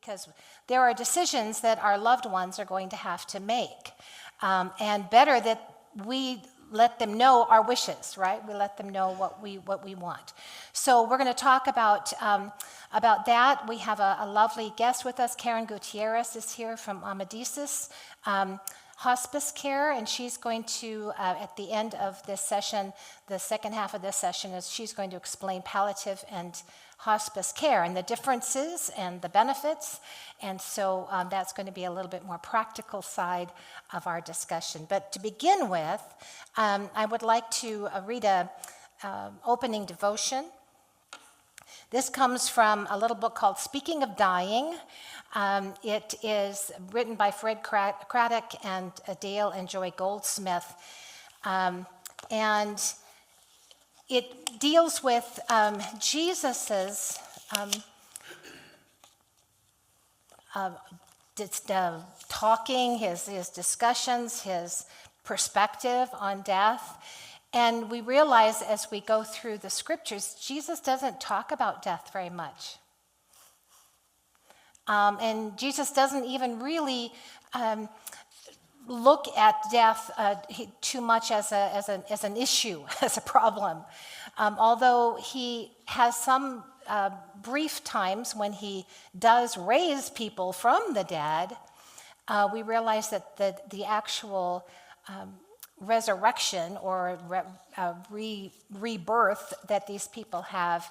because there are decisions that our loved ones are going to have to make. And better that we let them know our wishes, right? We let them know what we want. So we're going to talk about that. We have a lovely guest with us. Karen Gutierrez is here from Amadeus Hospice Care, and she's going to, at the end of this session, the second half of this session, is she's going to explain palliative and hospice care and the differences and the benefits. And so that's going to be a little bit more practical side of our discussion. But to begin with, I would like to read a opening devotion. This comes from a little book called Speaking of Dying. It is written by Fred Craddock and Dale and Joy Goldsmith. And it deals with Jesus's talking, his discussions, his perspective on death. And we realize as we go through the scriptures, Jesus doesn't talk about death very much. And Jesus doesn't even really look at death too much as an issue, as a problem. Although he has some brief times when he does raise people from the dead, we realize that the actual resurrection or rebirth that these people have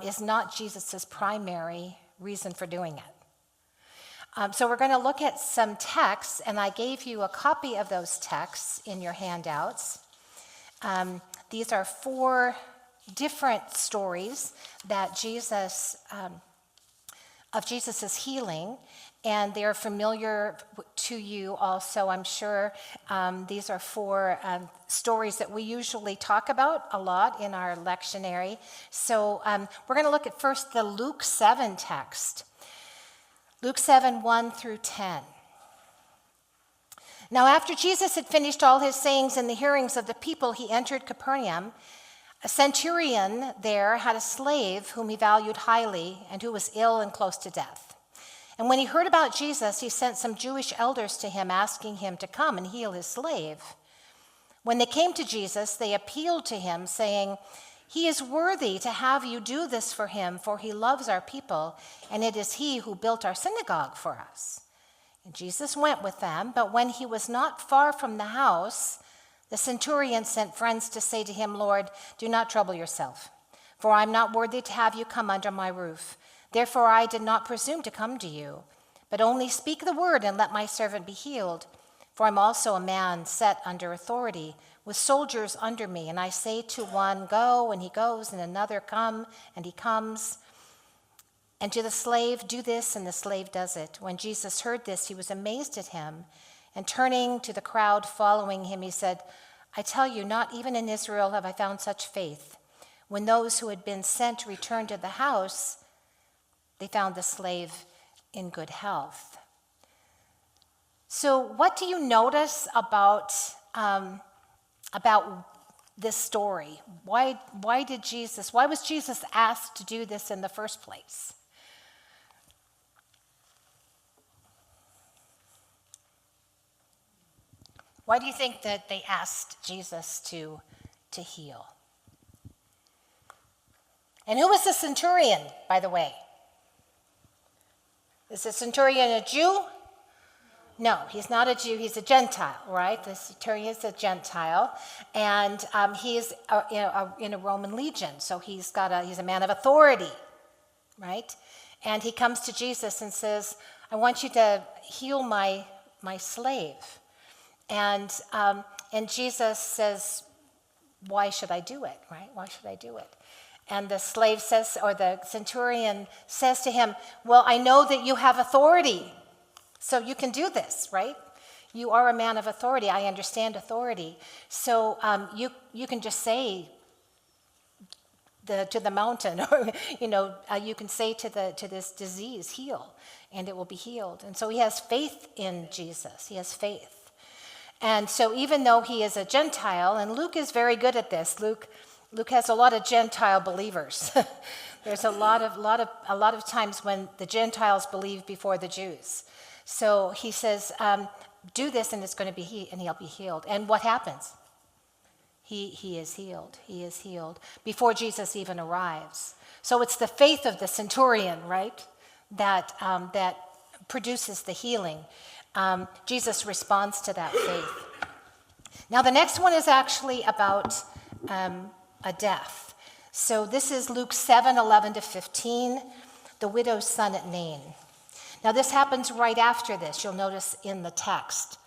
is not Jesus' primary reason for doing it. So we're going to look at some texts, and I gave you a copy of those texts in your handouts. These are 4 different stories that of Jesus's healing, and they're familiar to you also, I'm sure. These are 4 stories that we usually talk about a lot in our lectionary. So we're going to look at first the Luke 7 text. Luke 7, 1 through 10. Now after Jesus had finished all his sayings in the hearings of the people, he entered Capernaum. A centurion there had a slave whom he valued highly and who was ill and close to death. And when he heard about Jesus, he sent some Jewish elders to him, asking him to come and heal his slave. When they came to Jesus, they appealed to him, saying, "He is worthy to have you do this for him, for he loves our people, and it is he who built our synagogue for us." And Jesus went with them, but when he was not far from the house, the centurion sent friends to say to him, "Lord, do not trouble yourself, for I am not worthy to have you come under my roof. Therefore I did not presume to come to you, but only speak the word and let my servant be healed. For I'm also a man set under authority, with soldiers under me, and I say to one, 'Go,' and he goes, and another, 'Come,' and he comes. And to the slave, 'Do this,' and the slave does it." When Jesus heard this, he was amazed at him, and turning to the crowd following him, he said, "I tell you, not even in Israel have I found such faith." When those who had been sent returned to the house, they found the slave in good health. So what do you notice about this story? Why was Jesus asked to do this in the first place? Why do you think that they asked Jesus to heal? And who was the centurion, by the way? Is the centurion a Jew? No, he's not a Jew. He's a Gentile, right? The centurion is a Gentile, and he's in a Roman legion, so he's a man of authority, right? And he comes to Jesus and says, "I want you to heal my slave." And Jesus says, "Why should I do it?" Right? Why should I do it? And the slave says, or the centurion says to him, "Well, I know that you have authority, so you can do this, right? You are a man of authority. I understand authority. So you can just say to the mountain, or you can say to this disease, 'Heal,' and it will be healed." And so he has faith in Jesus. He has faith. And so even though he is a Gentile, and Luke is very good at this, Luke Luke has a lot of Gentile believers. There's a lot of times when the Gentiles believe before the Jews. So he says, do this and it's going to be and he'll be healed. And what happens? He is healed. He is healed before Jesus even arrives. So it's the faith of the centurion, right, that produces the healing. Jesus responds to that faith. Now the next one is actually about a death. So this is Luke 7:11-15, the widow's son at Nain. Now this happens right after this. You'll notice in the text.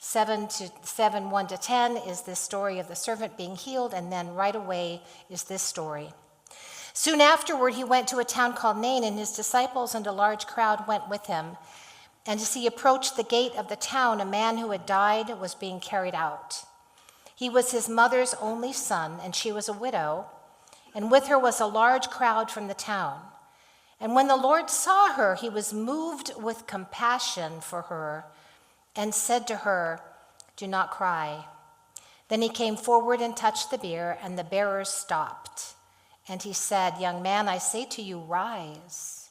1-10 is this story of the servant being healed, and then right away is this story. Soon afterward, he went to a town called Nain, and his disciples and a large crowd went with him. And as he approached the gate of the town, a man who had died was being carried out. He was his mother's only son, and she was a widow, and with her was a large crowd from the town. And when the Lord saw her, he was moved with compassion for her and said to her, "Do not cry." Then he came forward and touched the bier, and the bearers stopped. And he said, "Young man, I say to you, rise."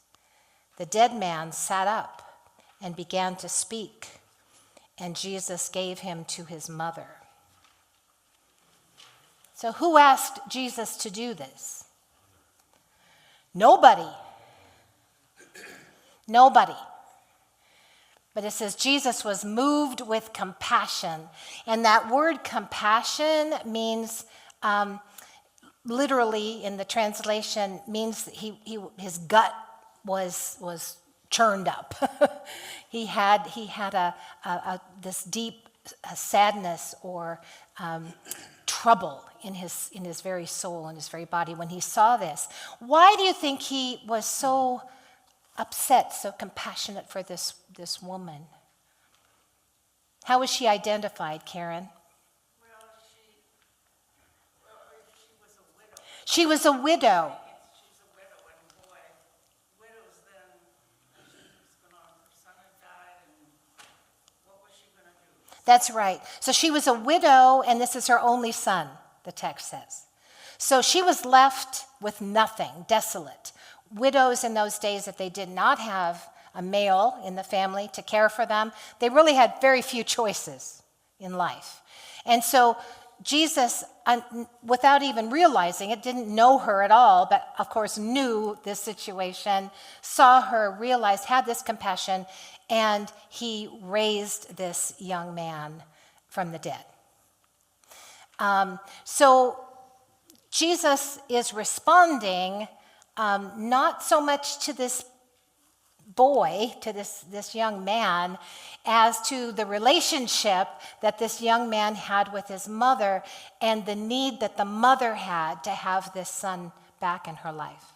The dead man sat up and began to speak, and Jesus gave him to his mother. So who asked Jesus to do this? Nobody. Nobody. But it says Jesus was moved with compassion. And that word compassion means, literally in the translation, means his gut was churned up. he had this deep sadness or trouble in his very soul, in his very body when he saw this. Why do you think he was so upset, so compassionate for this woman? How was she identified, Karen? Well, she was a widow. She was a widow. She's a widow, and boy, widows then, she's going on, her son had died, and what was she going to do? That's right. So she was a widow, and this is her only son, the text says. So she was left with nothing, desolate. Widows in those days, if they did not have a male in the family to care for them, they really had very few choices in life. And so Jesus, without even realizing it, didn't know her at all, but of course knew this situation, saw her, realized, had this compassion, and he raised this young man from the dead. So Jesus is responding not so much to this boy, to this young man, as to the relationship that this young man had with his mother and the need that the mother had to have this son back in her life.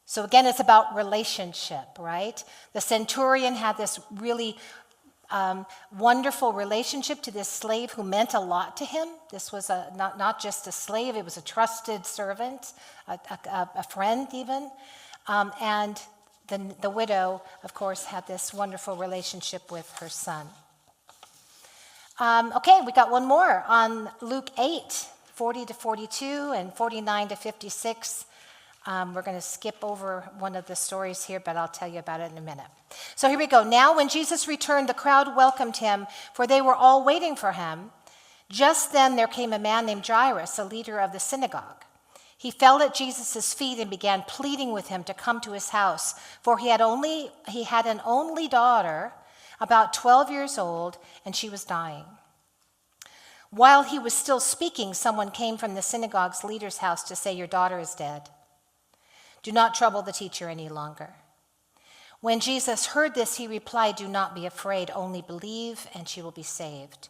So again, it's about relationship, right? The centurion had this really wonderful relationship to this slave who meant a lot to him. This was not just a slave, it was a trusted servant, a friend even. And the widow, of course, had this wonderful relationship with her son. Okay, we got one more on Luke 8:40-42 and 49-56. We're going to skip over one of the stories here, but I'll tell you about it in a minute. So here we go. Now when Jesus returned, the crowd welcomed him, for they were all waiting for him. Just then there came a man named Jairus, a leader of the synagogue. He fell at Jesus' feet and began pleading with him to come to his house, for he had an only daughter, about 12 years old, and she was dying. While he was still speaking, someone came from the synagogue's leader's house to say, "Your daughter is dead. Do not trouble the teacher any longer." When Jesus heard this, he replied, "Do not be afraid, only believe, and she will be saved."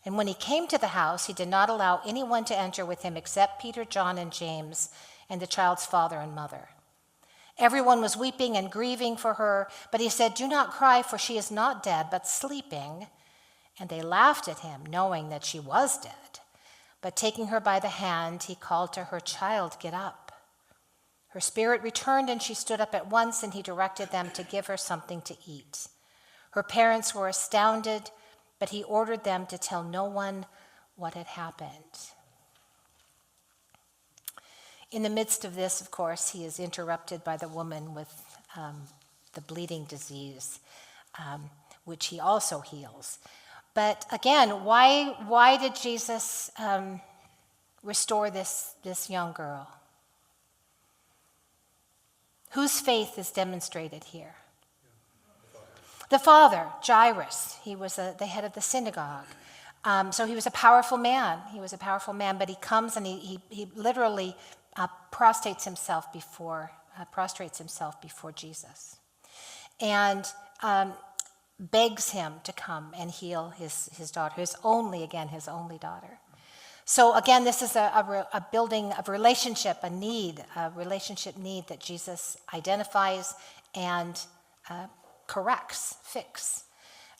And when he came to the house, he did not allow anyone to enter with him except Peter, John, and James, and the child's father and mother. Everyone was weeping and grieving for her, but he said, "Do not cry, for she is not dead, but sleeping." And they laughed at him, knowing that she was dead. But taking her by the hand, he called to her, "Child, get up." Her spirit returned, and she stood up at once, and he directed them to give her something to eat. Her parents were astounded, but he ordered them to tell no one what had happened. In the midst of this, of course, he is interrupted by the woman with the bleeding disease, which he also heals. But again, why did Jesus restore this young girl? Whose faith is demonstrated here? The father, Jairus. He was the head of the synagogue. So he was a powerful man. He was a powerful man, but he comes and he literally prostrates himself before Jesus, and begs him to come and heal his daughter, his only daughter. So again, this is a building of relationship, a relationship need that Jesus identifies and corrects, fix.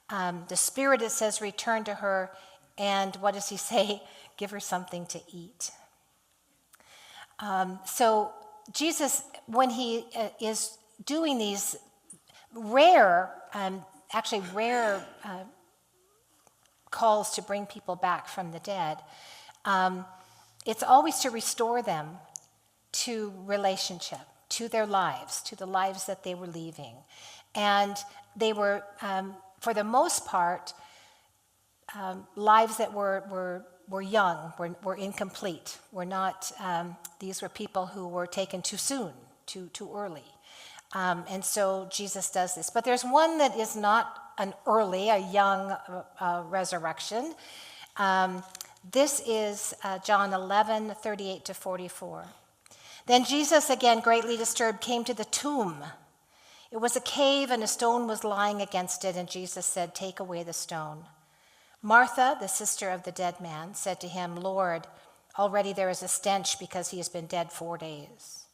The Spirit, it says, returned to her, and what does he say? Give her something to eat. So Jesus, when he is doing these rare calls to bring people back from the dead, it's always to restore them to relationship, to their lives, to the lives that they were leaving. And they were, for the most part, lives that were young, were incomplete. Were not. These were people who were taken too soon, too early, and so Jesus does this. But there's one that is not a young resurrection. This is John 11:38-44. Then Jesus, again greatly disturbed, came to the tomb. It was a cave, and a stone was lying against it, and Jesus said, "Take away the stone." Martha, the sister of the dead man, said to him, "Lord, already there is a stench because he has been dead 4 days."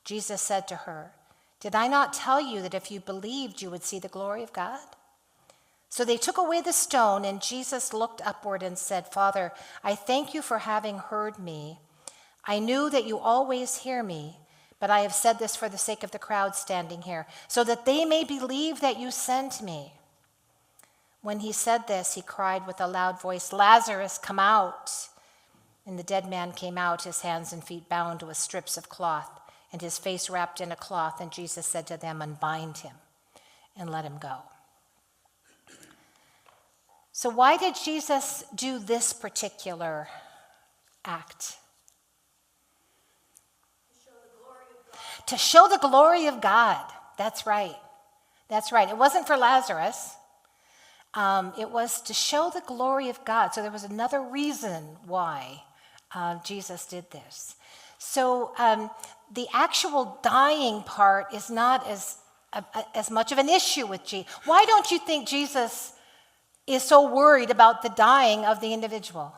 Jesus said to her, "Did I not tell you that if you believed, you would see the glory of God?" So they took away the stone, and Jesus looked upward and said, "Father, I thank you for having heard me. I knew that you always hear me, but I have said this for the sake of the crowd standing here, so that they may believe that you sent me." When he said this, he cried with a loud voice, "Lazarus, come out." And the dead man came out, his hands and feet bound with strips of cloth, and his face wrapped in a cloth. And Jesus said to them, "Unbind him and let him go." So why did Jesus do this particular act? To show the glory of God. That's right. That's right. It wasn't for Lazarus. It was to show the glory of God. So there was another reason why Jesus did this. So the actual dying part is not as much of an issue with Jesus. Why don't you think Jesus is so worried about the dying of the individual?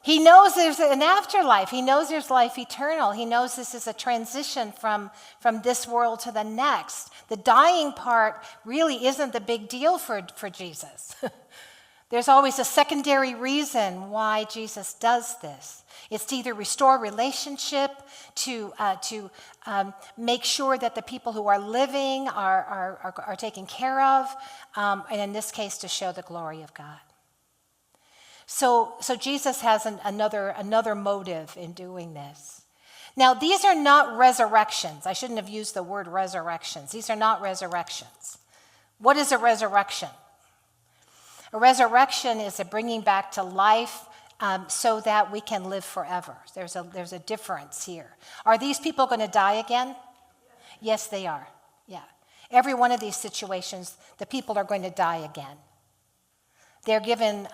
He knows there's an afterlife. He knows there's life eternal. He knows this is a transition from this world to the next. The dying part really isn't the big deal for Jesus. There's always a secondary reason why Jesus does this. It's to either restore relationship, to make sure that the people who are living are taken care of, and in this case, to show the glory of God. So Jesus has another motive in doing this. Now, these are not resurrections. I shouldn't have used the word resurrections. These are not resurrections. What is a resurrection? A resurrection is a bringing back to life so that we can live forever. There's a difference here. Are these people going to die again? Yes, they are. Yeah. Every one of these situations, the people are going to die again. They're given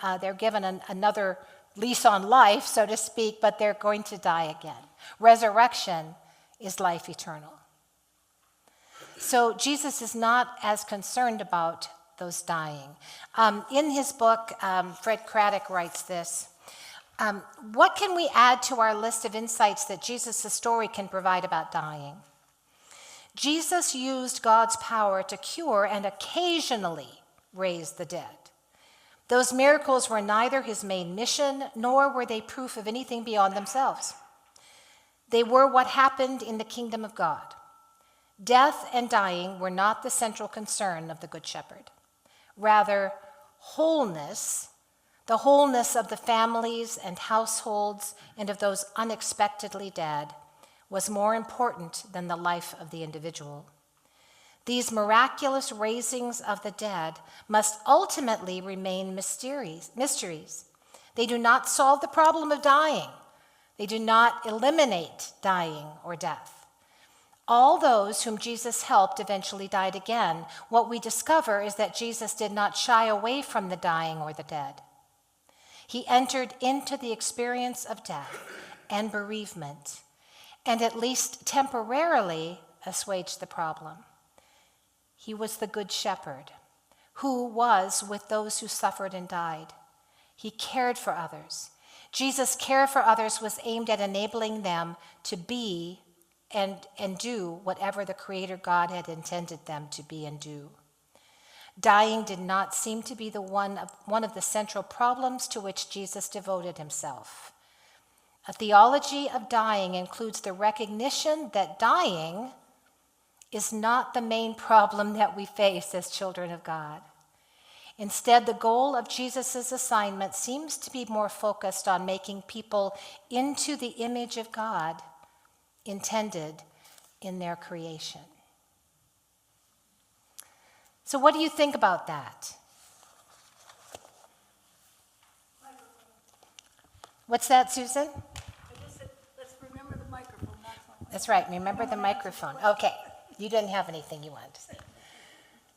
another lease on life, so to speak, but they're going to die again. Resurrection is life eternal. So Jesus is not as concerned about those dying. In his book, Fred Craddock writes this, what can we add to our list of insights that Jesus' story can provide about dying? Jesus used God's power to cure and occasionally raise the dead. Those miracles were neither his main mission, nor were they proof of anything beyond themselves. They were what happened in the kingdom of God. Death and dying were not the central concern of the Good Shepherd. Rather, wholeness, The wholeness of the families and households and of those unexpectedly dead was more important than the life of the individual. These miraculous raisings of the dead must ultimately remain mysteries. They do not solve the problem of dying. They do not eliminate dying or death. All those whom Jesus helped eventually died again. What we discover is that Jesus did not shy away from the dying or the dead. He entered into the experience of death and bereavement, and at least temporarily assuaged the problem. He was the Good Shepherd who was with those who suffered and died. He cared for others. Jesus' care for others was aimed at enabling them to be and do whatever the Creator God had intended them to be and do. Dying did not seem to be one of the central problems to which Jesus devoted himself. A theology of dying includes the recognition that dying is not the main problem that we face as children of God. Instead, the goal of Jesus' assignment seems to be more focused on making people into the image of God intended in their creation. So what do you think about that? What's that, Susan? I just said, let's remember the microphone. That's right, remember the microphone. Okay, you didn't have anything you wanted to say.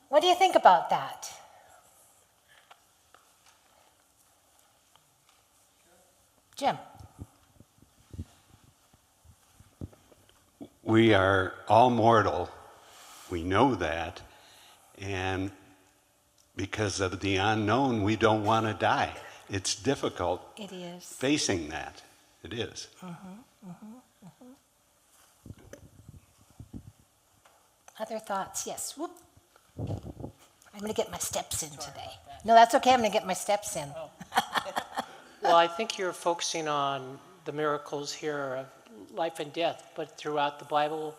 What do you think about that? Jim? We are all mortal. We know that. And because of the unknown, we don't want to die. It's difficult It is. facing that. It is. Other thoughts? Yes. Whoop. I'm going to get my steps in today. No, that's okay. I'm going to get my steps in. Well, I think you're focusing on the miracles here of life and death, but throughout the Bible,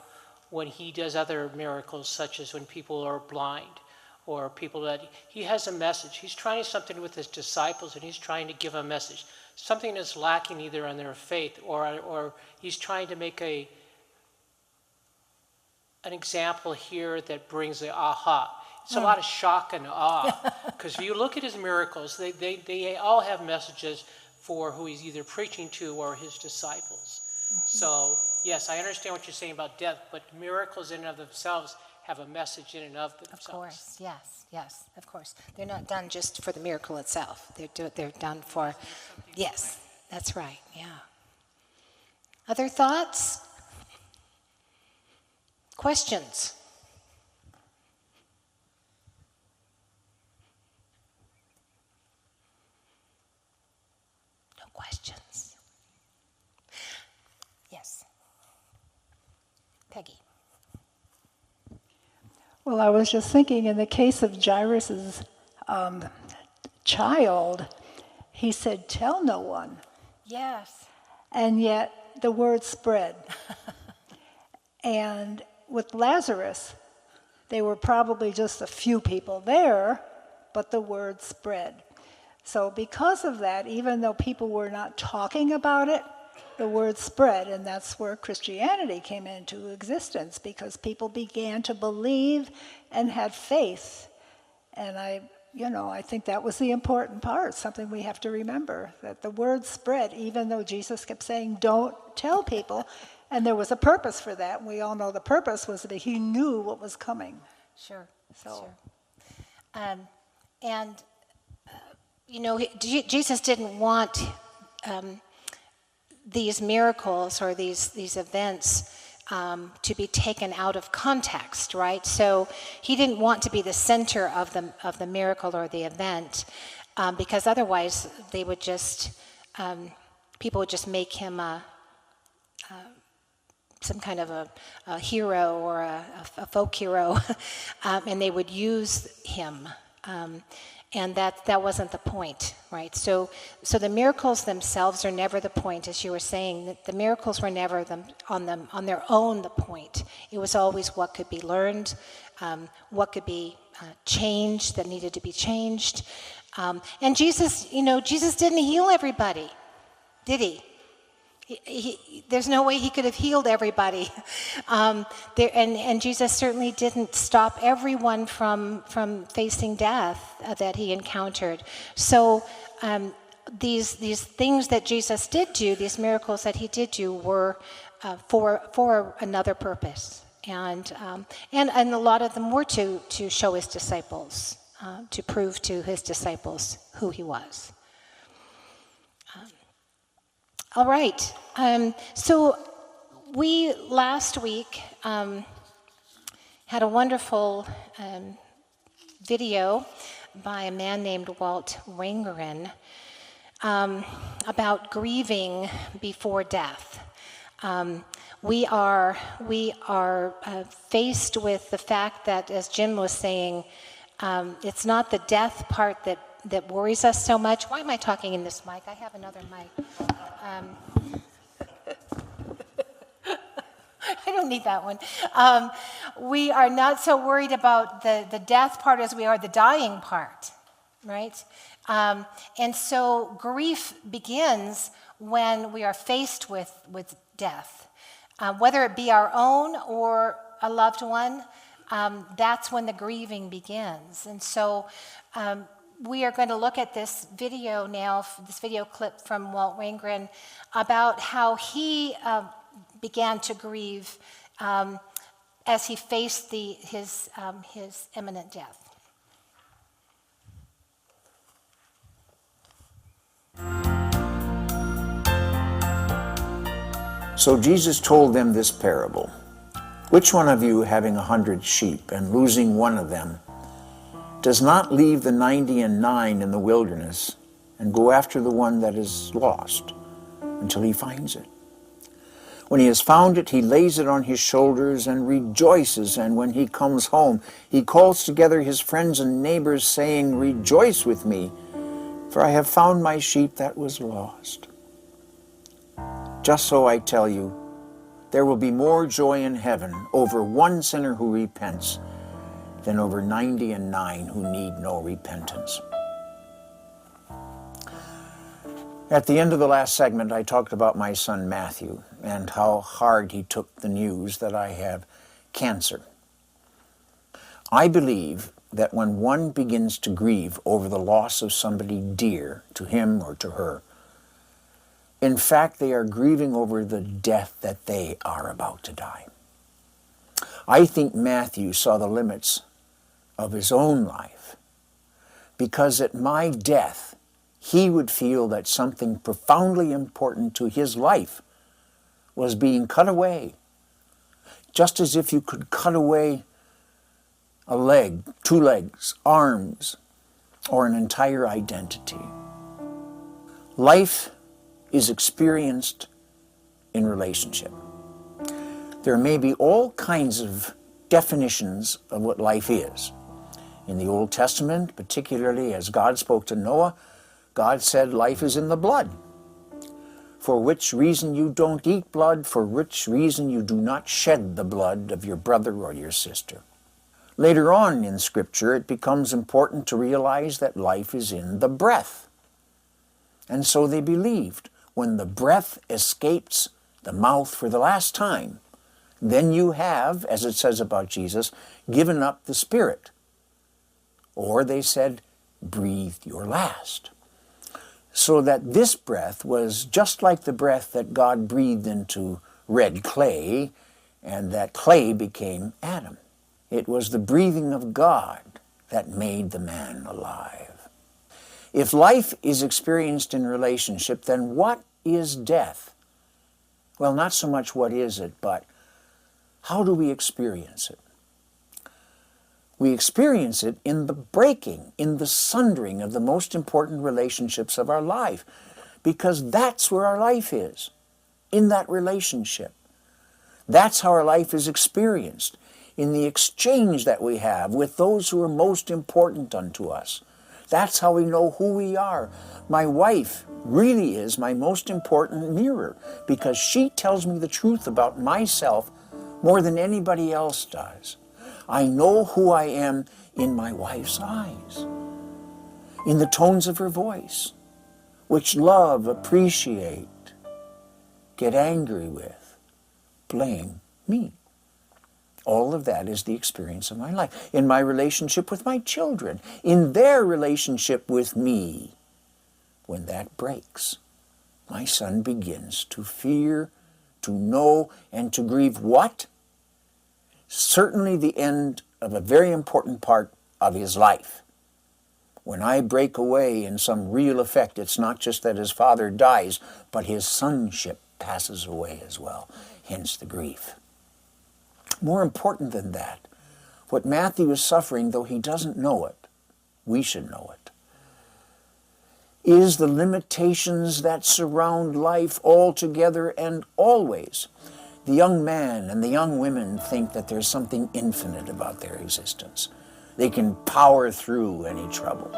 when he does other miracles, such as when people are blind or people that, he has a message. He's trying something with his disciples, and he's trying to give a message. Something that's lacking either in their faith, or he's trying to make an example here that brings the aha. It's a lot of shock and awe, because if you look at his miracles, they all have messages for who he's either preaching to or his disciples. So, yes, I understand what you're saying about death, but miracles in and of themselves have a message in and of themselves. Of course, yes, of course. They're not done just for the miracle itself. They're done for, yes, that's right, yeah. Other thoughts? Questions? No questions. Yes. Peggy. Well, I was just thinking, in the case of Jairus' child, he said, "Tell no one." Yes. And yet the word spread. And with Lazarus, there were probably just a few people there, but the word spread. So because of that, even though people were not talking about it, the word spread, and that's where Christianity came into existence, because people began to believe and had faith. And I think that was the important part, something we have to remember, that the word spread, even though Jesus kept saying, don't tell people, and there was a purpose for that. We all know the purpose was that he knew what was coming. Sure. So. Jesus didn't want these miracles or these events to be taken out of context, right? So he didn't want to be the center of the miracle or the event, because otherwise they would just people would just make him some kind of a hero or a folk hero, and they would use him. And that wasn't the point, right? So the miracles themselves are never the point, as you were saying. The miracles were never on their own the point. It was always what could be learned, what could be changed that needed to be changed, And Jesus, Jesus didn't heal everybody, did he? There's no way he could have healed everybody. And Jesus certainly didn't stop everyone from facing death that he encountered. So these things that Jesus did do, these miracles that he did do, were for another purpose. And a lot of them were to show his disciples, to prove to his disciples who he was. All right. So we last week had a wonderful video by a man named Walt Wangerin about grieving before death. We are faced with the fact that, as Jim was saying, it's not the death part that worries us so much. Why am I talking in this mic? I have another mic. I don't need that one. We are not so worried about the death part as we are the dying part, right? And so grief begins when we are faced with death. Whether it be our own or a loved one, that's when the grieving begins. And so we are going to look at this video now, this video clip from Walt Wangerin, about how he began to grieve as he faced his imminent death. So Jesus told them this parable. Which one of you, having 100 sheep and losing one of them, does not leave the 99 in the wilderness and go after the one that is lost until he finds it? When he has found it, he lays it on his shoulders and rejoices. And when he comes home, he calls together his friends and neighbors, saying, "Rejoice with me, for I have found my sheep that was lost." Just so I tell you, there will be more joy in heaven over one sinner who repents than over 99 who need no repentance. At the end of the last segment, I talked about my son Matthew and how hard he took the news that I have cancer. I believe that when one begins to grieve over the loss of somebody dear to him or to her, in fact, they are grieving over the death that they are about to die. I think Matthew saw the limits of his own life, because at my death, he would feel that something profoundly important to his life was being cut away, just as if you could cut away a leg, 2 legs, arms, or an entire identity. Life is experienced in relationship. There may be all kinds of definitions of what life is. In the Old Testament, particularly as God spoke to Noah, God said life is in the blood. For which reason you don't eat blood, for which reason you do not shed the blood of your brother or your sister. Later on in Scripture, it becomes important to realize that life is in the breath. And so they believed, when the breath escapes the mouth for the last time, then you have, as it says about Jesus, given up the spirit. Or they said, breathed your last. So that this breath was just like the breath that God breathed into red clay, and that clay became Adam. It was the breathing of God that made the man alive. If life is experienced in relationship, then what is death? Well, not so much what is it, but how do we experience it? We experience it in the breaking, in the sundering of the most important relationships of our life, because that's where our life is, in that relationship. That's how our life is experienced, in the exchange that we have with those who are most important unto us. That's how we know who we are. My wife really is my most important mirror, because she tells me the truth about myself more than anybody else does. I know who I am in my wife's eyes. in the tones of her voice, which love, appreciate, get angry with, blame me. All of that is the experience of my life. In my relationship with my children, in their relationship with me, when that breaks, my son begins to fear, to know, and to grieve what? Certainly the end of a very important part of his life. When I break away in some real effect, it's not just that his father dies, but his sonship passes away as well, hence the grief. More important than that, what Matthew is suffering, though he doesn't know it, we should know it, is the limitations that surround life altogether and always. The young man and the young women think that there's something infinite about their existence. They can power through any trouble.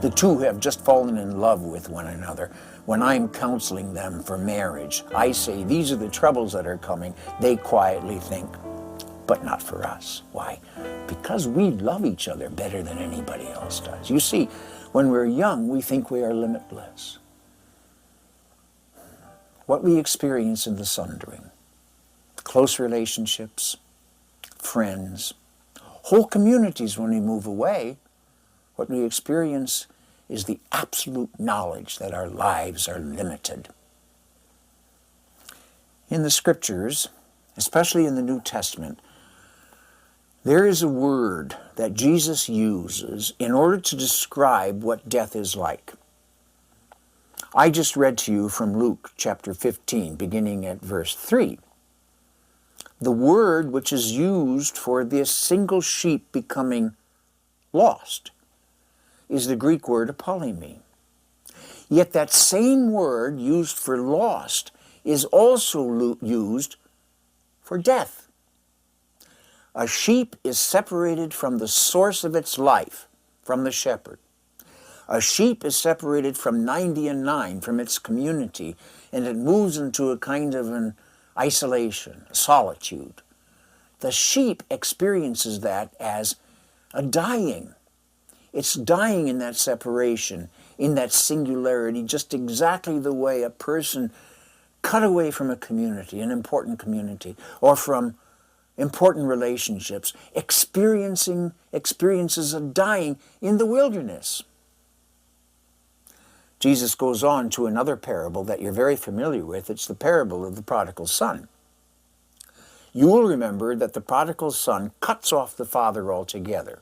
The two have just fallen in love with one another. When I'm counseling them for marriage, I say, these are the troubles that are coming. They quietly think, but not for us. Why? Because we love each other better than anybody else does. You see, when we're young, we think we are limitless. What we experience in the sundering, close relationships, friends, whole communities when we move away, what we experience is the absolute knowledge that our lives are limited. In the Scriptures, especially in the New Testament, there is a word that Jesus uses in order to describe what death is like. I just read to you from Luke chapter 15, beginning at verse 3. The word which is used for this single sheep becoming lost is the Greek word apollumi. Yet that same word used for lost is also used for death. A sheep is separated from the source of its life, from the shepherd. A sheep is separated from 90 and 9, from its community, and it moves into a kind of an isolation, solitude. The sheep experiences that as a dying. It's dying in that separation, in that singularity, just exactly the way a person cut away from a community, an important community, or from important relationships, experiences a dying in the wilderness. Jesus goes on to another parable that you're very familiar with. It's the parable of the prodigal son. You will remember that the prodigal son cuts off the father altogether.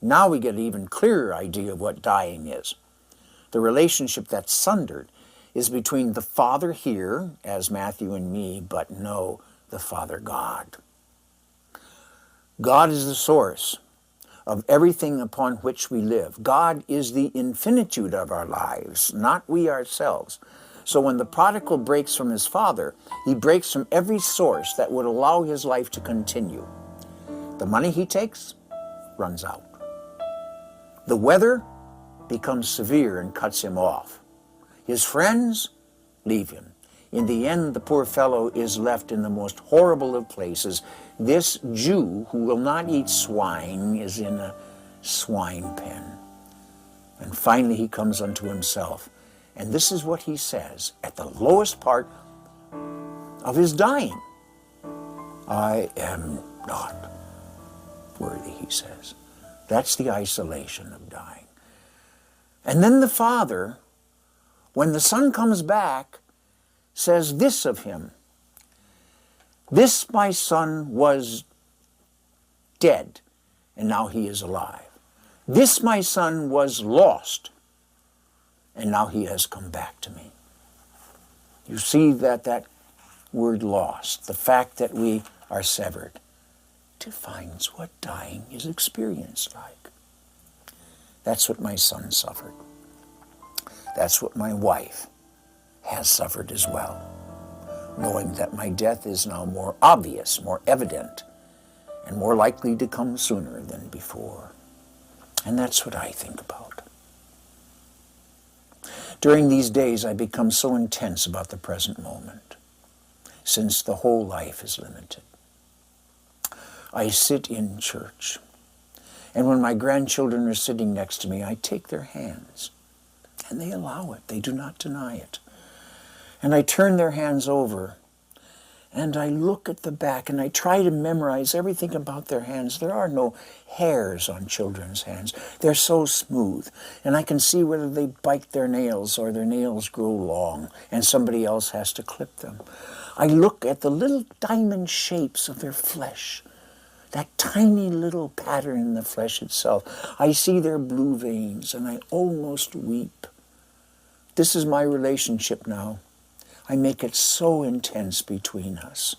Now we get an even clearer idea of what dying is. The relationship that's sundered is between the Father here, as Matthew and me, but no, the Father God. God is the source of everything upon which we live. God is the infinitude of our lives, not we ourselves. So when the prodigal breaks from his father, he breaks from every source that would allow his life to continue. The money he takes runs out. The weather becomes severe and cuts him off. His friends leave him. In the end, the poor fellow is left in the most horrible of places. This Jew who will not eat swine is in a swine pen. And finally he comes unto himself. And this is what he says at the lowest part of his dying. I am not worthy, he says. That's the isolation of dying. And then the father, when the son comes back, says this of him: this my son was dead, and now he is alive. This my son was lost, and now he has come back to me. You see that word lost, the fact that we are severed, defines what dying is experienced like. That's what my son suffered. That's what my wife has suffered as well, knowing that my death is now more obvious, more evident, and more likely to come sooner than before. And that's what I think about. During these days, I become so intense about the present moment, since the whole life is limited. I sit in church, And when my grandchildren are sitting next to me, I take their hands, and they allow it. They do not deny it. And I turn their hands over, and I look at the back, and I try to memorize everything about their hands. There are no hairs on children's hands. They're so smooth. And I can see whether they bite their nails or their nails grow long, and somebody else has to clip them. I look at the little diamond shapes of their flesh, that tiny little pattern in the flesh itself. I see their blue veins, and I almost weep. This is my relationship now. I make it so intense between us.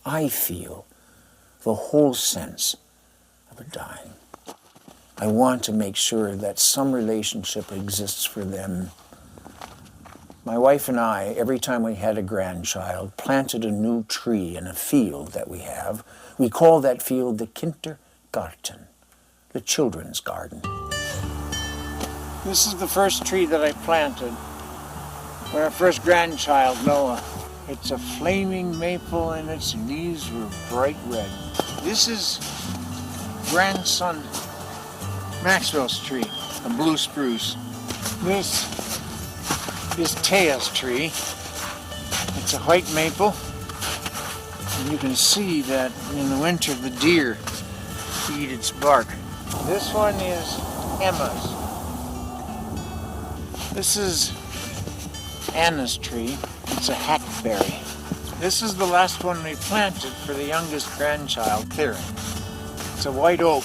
I feel the whole sense of a dying. I want to make sure that some relationship exists for them. My wife and I, every time we had a grandchild, planted a new tree in a field that we have. We call that field the Kindergarten, the children's garden. This is the first tree that I planted for our first grandchild, Noah. It's a flaming maple and its leaves were bright red. This is grandson Maxwell's tree, a blue spruce. This is Taya's tree. It's a white maple. And you can see that in the winter the deer eat its bark. This one is Emma's. This is Anna's tree. It's a hackberry. This is the last one we planted for the youngest grandchild, Karen. It's a white oak.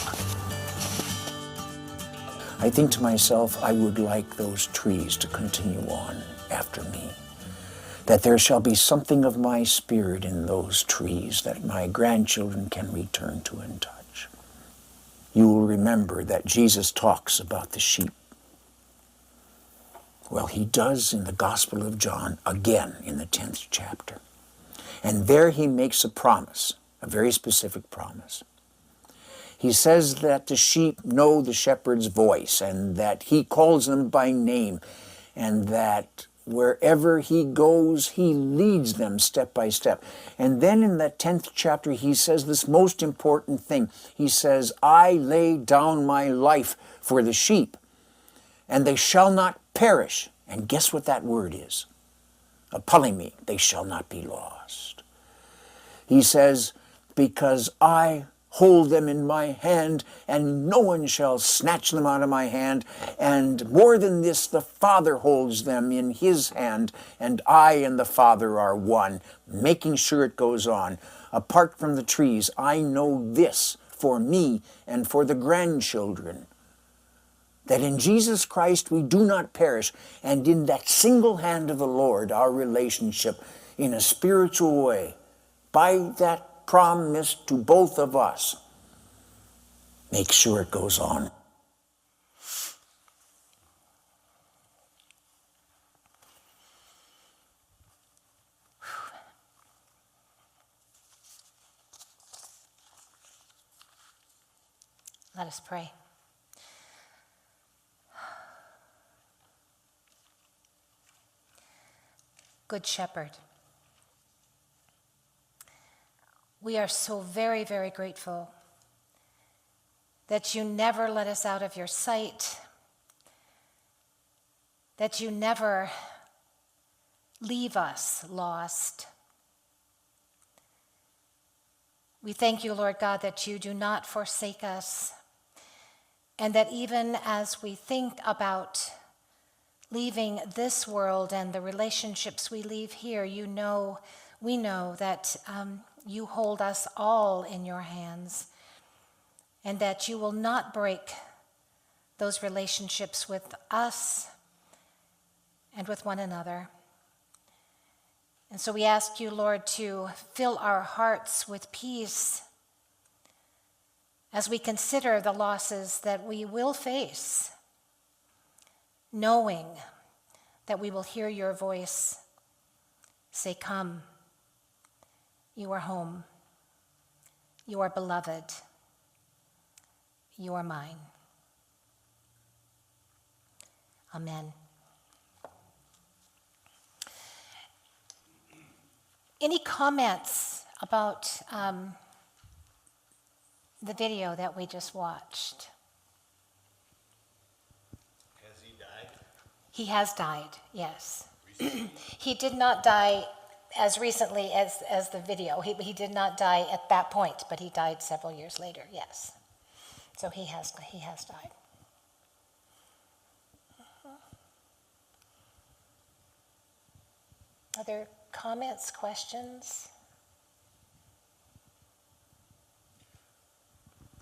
I think to myself, I would like those trees to continue on after me. That there shall be something of my spirit in those trees that my grandchildren can return to and touch. You will remember that Jesus talks about the sheep. Well, he does in the Gospel of John, again in the 10th chapter. And there he makes a promise, a very specific promise. He says that the sheep know the shepherd's voice and that he calls them by name and that wherever he goes, he leads them step by step. And then in that 10th chapter, he says this most important thing. He says, I lay down my life for the sheep, and they shall not perish. And guess what that word is? Apolemi, they shall not be lost. He says, because I hold them in my hand, and no one shall snatch them out of my hand. And more than this, the Father holds them in his hand, and I and the Father are one, making sure it goes on. Apart from the trees, I know this for me and for the grandchildren, that in Jesus Christ we do not perish, and in that single hand of the Lord, our relationship in a spiritual way, by that promise to both of us, make sure it goes on. Let us pray. Good Shepherd, we are so very, very grateful that you never let us out of your sight, that you never leave us lost. We thank you, Lord God, that you do not forsake us, and that even as we think about leaving this world and the relationships we leave here, we know that you hold us all in your hands, and that you will not break those relationships with us and with one another. And so we ask you, Lord, to fill our hearts with peace as we consider the losses that we will face, knowing that we will hear your voice say, come, you are home, you are beloved, you are mine. Amen. Any comments about the video that we just watched. Has he died? He has died, yes. He did not die as recently as the video. He did not die at that point, but he died several years later, yes. So he has died. Other comments, questions?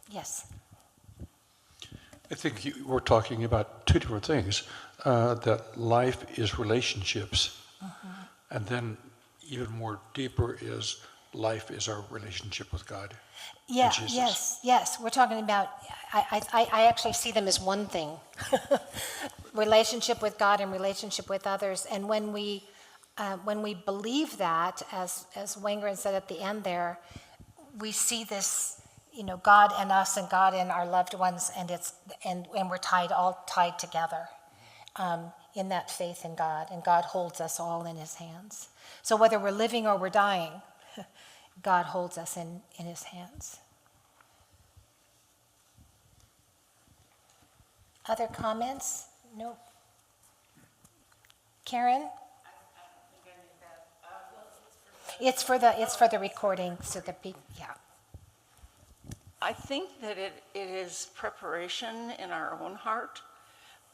Yes. I think we're talking about two different things. That life is relationships, and then even more deeper is life is our relationship with God. Yeah, and Jesus. yes. We're talking about, I actually see them as one thing. Relationship with God and relationship with others. And when we believe that, as Wangren said at the end there, we see this, God and us and God and our loved ones, and we're all tied together in that faith in God, and God holds us all in his hands. So whether we're living or we're dying, God holds us in his hands. Other comments? Nope. Karen? It's for the recording, so the people, yeah. I think that it is preparation in our own heart,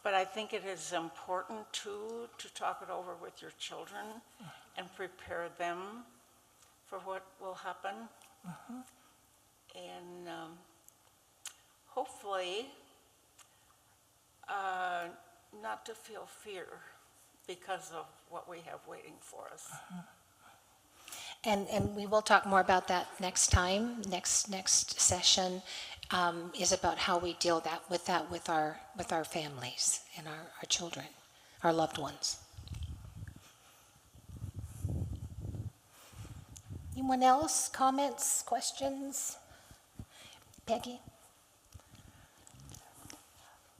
but I think it is important too to talk it over with your children and prepare them for what will happen. And hopefully not to feel fear because of what we have waiting for us. And we will talk more about that next time. Next session is about how we deal with our families and our children, our loved ones. Anyone else? Comments? Questions? Peggy?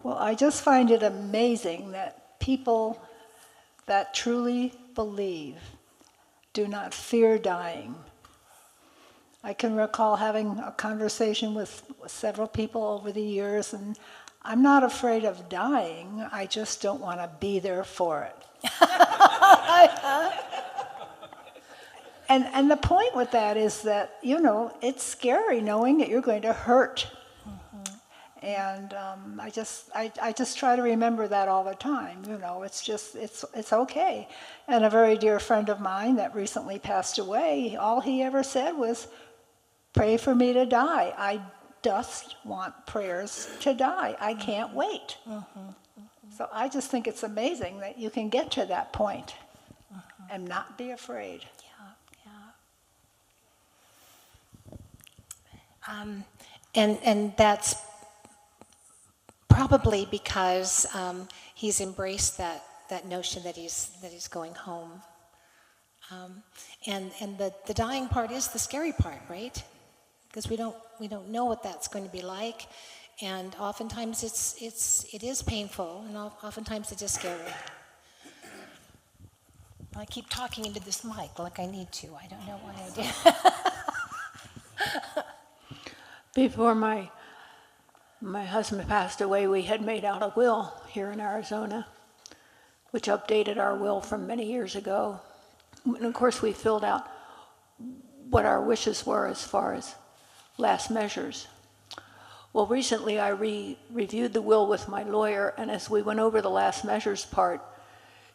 Well, I just find it amazing that people that truly believe do not fear dying. I can recall having a conversation with several people over the years, and I'm not afraid of dying, I just don't want to be there for it. And the point with that is that, it's scary knowing that you're going to hurt. And I just try to remember that all the time. It's okay. And a very dear friend of mine that recently passed away, all he ever said was, "Pray for me to die. I just want prayers to die. I can't wait." So I just think it's amazing that you can get to that point and not be afraid. And that's probably because he's embraced that notion that he's going home. And the dying part is the scary part, right? Because we don't know what that's going to be like, and oftentimes it is painful, and oftentimes it is scary. I keep talking into this mic like I need to. I don't know why I do. Before my husband passed away, we had made out a will here in Arizona, which updated our will from many years ago. And of course, we filled out what our wishes were as far as last measures. Well, recently I reviewed the will with my lawyer, and as we went over the last measures part,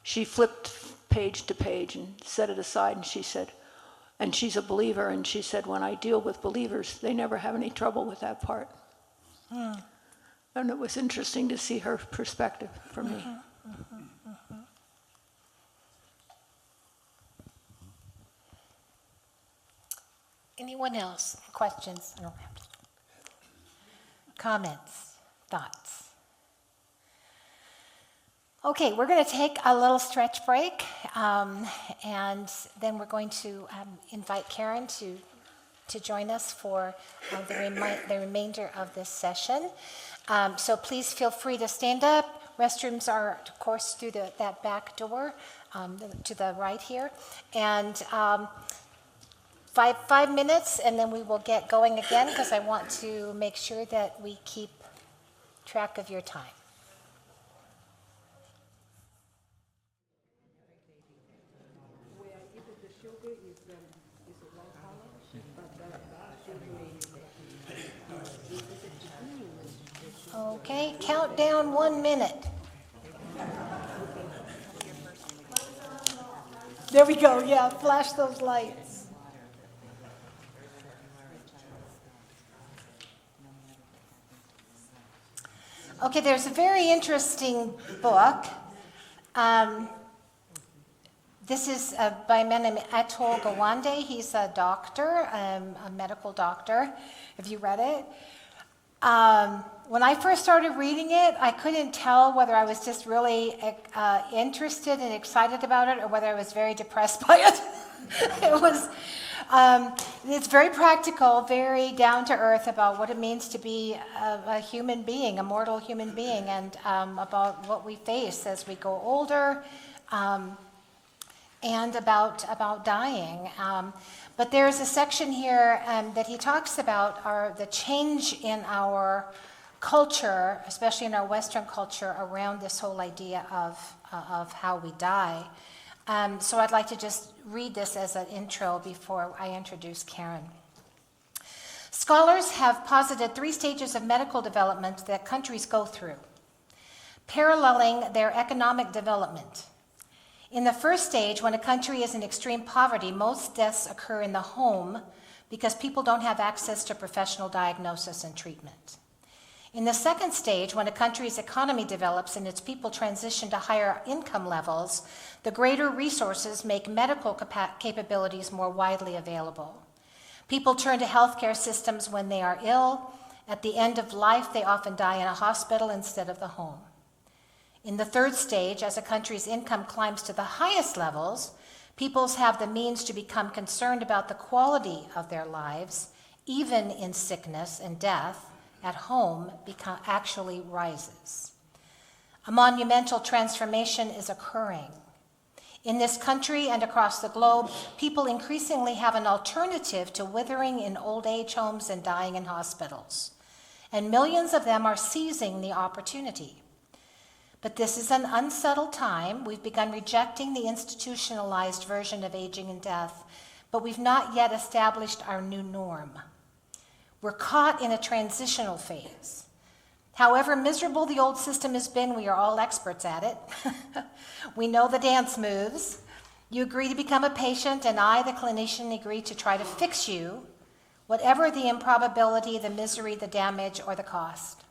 she flipped page to page and set it aside, and she said, and she's a believer, and she said, when I deal with believers, they never have any trouble with that part. And it was interesting to see her perspective for me. Anyone else? Questions? No. Comments? Thoughts? Okay, we're going to take a little stretch break, and then we're going to invite Karen to join us for the remainder of this session. So please feel free to stand up. Restrooms are, of course, through that back door to the right here. And 5 minutes, and then we will get going again because I want to make sure that we keep track of your time. Okay, countdown 1 minute. There we go, yeah, flash those lights. Okay, there's a very interesting book. This is by a man named Atul Gawande. He's a doctor, a medical doctor. Have you read it? When I first started reading it, I couldn't tell whether I was just really interested and excited about it or whether I was very depressed by it. It's very practical, very down to earth about what it means to be a human being, a mortal human being, and about what we face as we go older, and about dying. But there's a section here that he talks about the change in our culture, especially in our Western culture, around this whole idea of how we die. So I'd like to just read this as an intro before I introduce Karen. Scholars have posited 3 stages of medical development that countries go through, paralleling their economic development. In the first stage, when a country is in extreme poverty, most deaths occur in the home because people don't have access to professional diagnosis and treatment. In the second stage, when a country's economy develops and its people transition to higher income levels, the greater resources make medical capabilities more widely available. People turn to healthcare systems when they are ill. At the end of life, they often die in a hospital instead of the home. In the third stage, as a country's income climbs to the highest levels, peoples have the means to become concerned about the quality of their lives, even in sickness and death. At home actually rises. A monumental transformation is occurring. In this country and across the globe, people increasingly have an alternative to withering in old age homes and dying in hospitals. And millions of them are seizing the opportunity. But this is an unsettled time. We've begun rejecting the institutionalized version of aging and death, but we've not yet established our new norm. We're caught in a transitional phase. However miserable the old system has been, we are all experts at it. We know the dance moves. You agree to become a patient, and I, the clinician, agree to try to fix you, whatever the improbability, the misery, the damage, or the cost.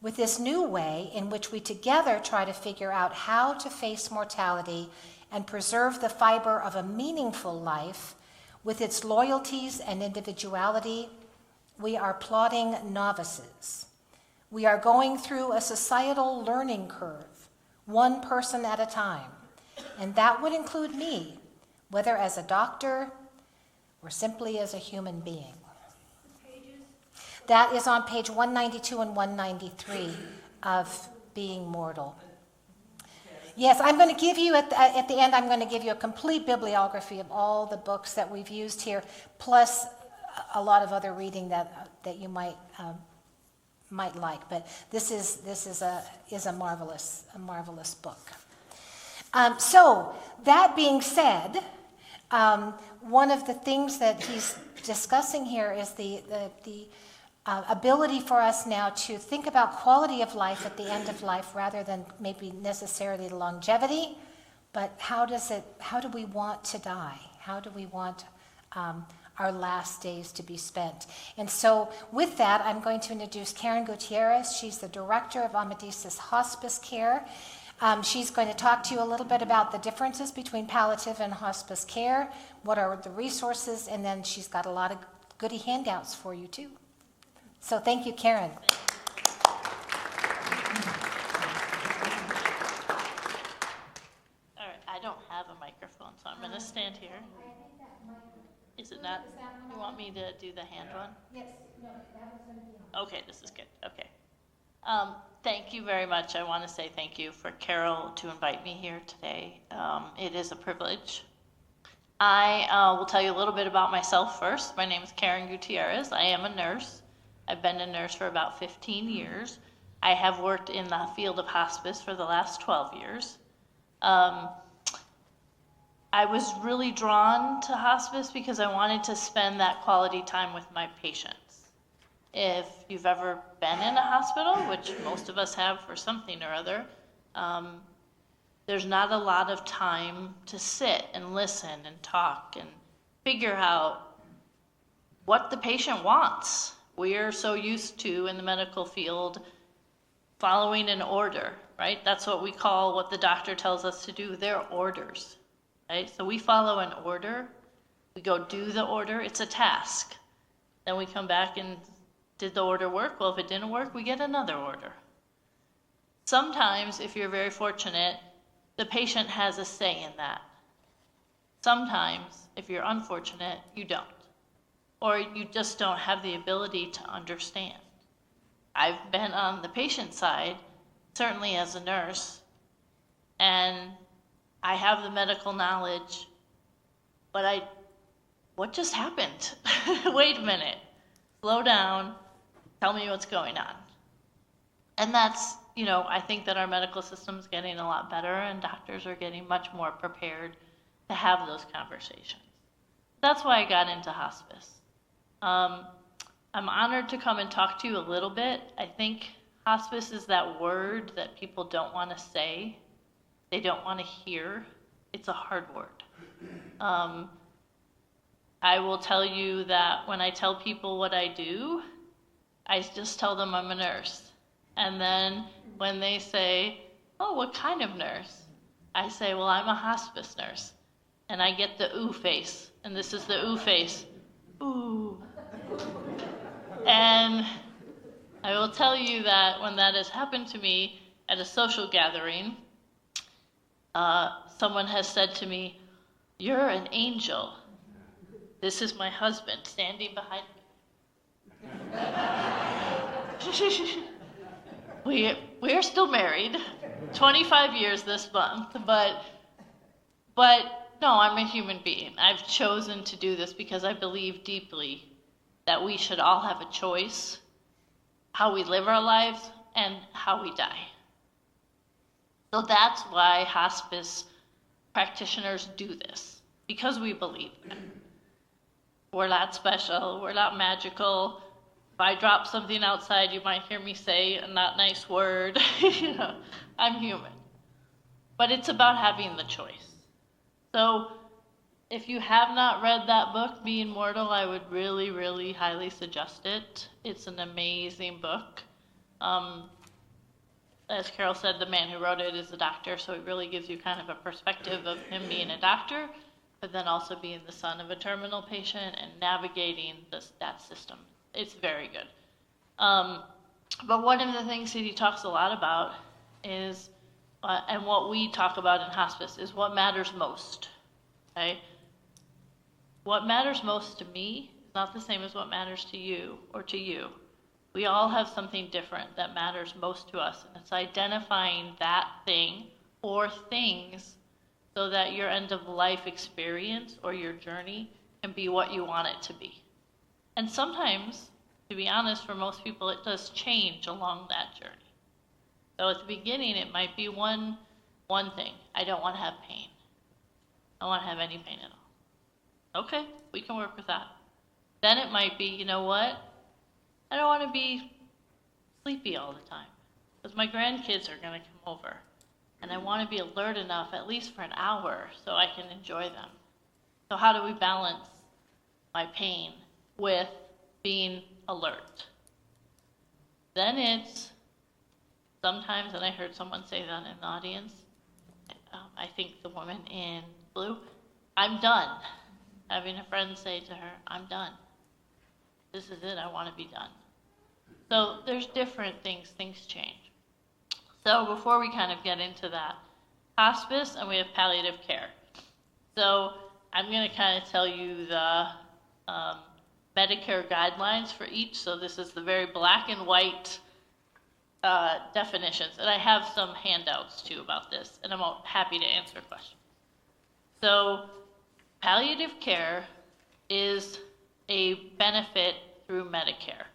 With this new way in which we together try to figure out how to face mortality and preserve the fiber of a meaningful life, with its loyalties and individuality, we are plodding novices. We are going through a societal learning curve, one person at a time, and that would include me, whether as a doctor or simply as a human being. That is on page 192 and 193 of Being Mortal. Yes, I'm going to give you, at the end, I'm going to give you a complete bibliography of all the books that we've used here, plus a lot of other reading that you might like. But this is a marvelous book. So that being said, one of the things that he's discussing here is the ability for us now to think about quality of life at the end of life rather than maybe necessarily longevity, but how do we want to die? How do we want our last days to be spent? And so with that, I'm going to introduce Karen Gutierrez. She's the director of Amadeus Hospice Care. She's going to talk to you a little bit about the differences between palliative and hospice care, what are the resources, and then she's got a lot of goodie handouts for you too. So thank you, Karen. All right, I don't have a microphone, so I'm going to stand here. Is it not? You want me to do the hand one? Yes. No, that was going to be on. Okay, this is good. Okay. Thank you very much. I want to say thank you for Carol to invite me here today. It is a privilege I will tell you a little bit about myself first. My name is Karen Gutierrez. I am a nurse. I've been a nurse for about 15 years. I have worked in the field of hospice for the last 12 years. I was really drawn to hospice because I wanted to spend that quality time with my patients. If you've ever been in a hospital, which most of us have for something or other, there's not a lot of time to sit and listen and talk and figure out what the patient wants. We are so used to, in the medical field, following an order, right? That's what we call what the doctor tells us to do. They're orders, right? So we follow an order. We go do the order. It's a task. Then we come back and did the order work? Well, if it didn't work, we get another order. Sometimes, if you're very fortunate, the patient has a say in that. Sometimes, if you're unfortunate, you don't. Or you just don't have the ability to understand. I've been on the patient side, certainly as a nurse, and I have the medical knowledge, but what just happened? Wait a minute, slow down, tell me what's going on. And that's, I think that our medical system is getting a lot better and doctors are getting much more prepared to have those conversations. That's why I got into hospice. I'm honored to come and talk to you a little bit. I think hospice is that word that people don't want to say. They don't want to hear. It's a hard word. I will tell you that when I tell people what I do, I just tell them I'm a nurse. And then when they say, oh, what kind of nurse? I say, well, I'm a hospice nurse. And I get the ooh face. And this is the ooh face. Ooh. And I will tell you that when that has happened to me at a social gathering, someone has said to me, you're an angel. This is my husband standing behind me. We're still married, 25 years this month, but no, I'm a human being. I've chosen to do this because I believe deeply that we should all have a choice how we live our lives and how we die. So that's why hospice practitioners do this, because we believe it. We're not special, we're not magical. If I drop something outside, you might hear me say a not nice word. I'm human. But it's about having the choice. So if you have not read that book, Being Mortal, I would really, really highly suggest it. It's an amazing book. As Carol said, the man who wrote it is a doctor, so it really gives you kind of a perspective of him being a doctor, but then also being the son of a terminal patient and navigating that system. It's very good. But one of the things that he talks a lot about is, and what we talk about in hospice, is what matters most. Okay? What matters most to me is not the same as what matters to you or to you. We all have something different that matters most to us, and it's identifying that thing or things so that your end of life experience or your journey can be what you want it to be. And sometimes, to be honest, for most people, it does change along that journey. So at the beginning, it might be one thing. I don't want to have pain. I don't want to have any pain at all. Okay, we can work with that. Then it might be, you know what? I don't want to be sleepy all the time because my grandkids are going to come over and I want to be alert enough at least for an hour so I can enjoy them. So how do we balance my pain with being alert? Then it's sometimes, and I heard someone say that in the audience, I think the woman in blue, I'm done. Having a friend say to her, I'm done. This is it, I want to be done. So there's different things change. So before we kind of get into that, hospice and we have palliative care. So I'm going to kind of tell you the Medicare guidelines for each. So this is the very black and white definitions. And I have some handouts too about this, and I'm happy to answer questions. So palliative care is a benefit through Medicare,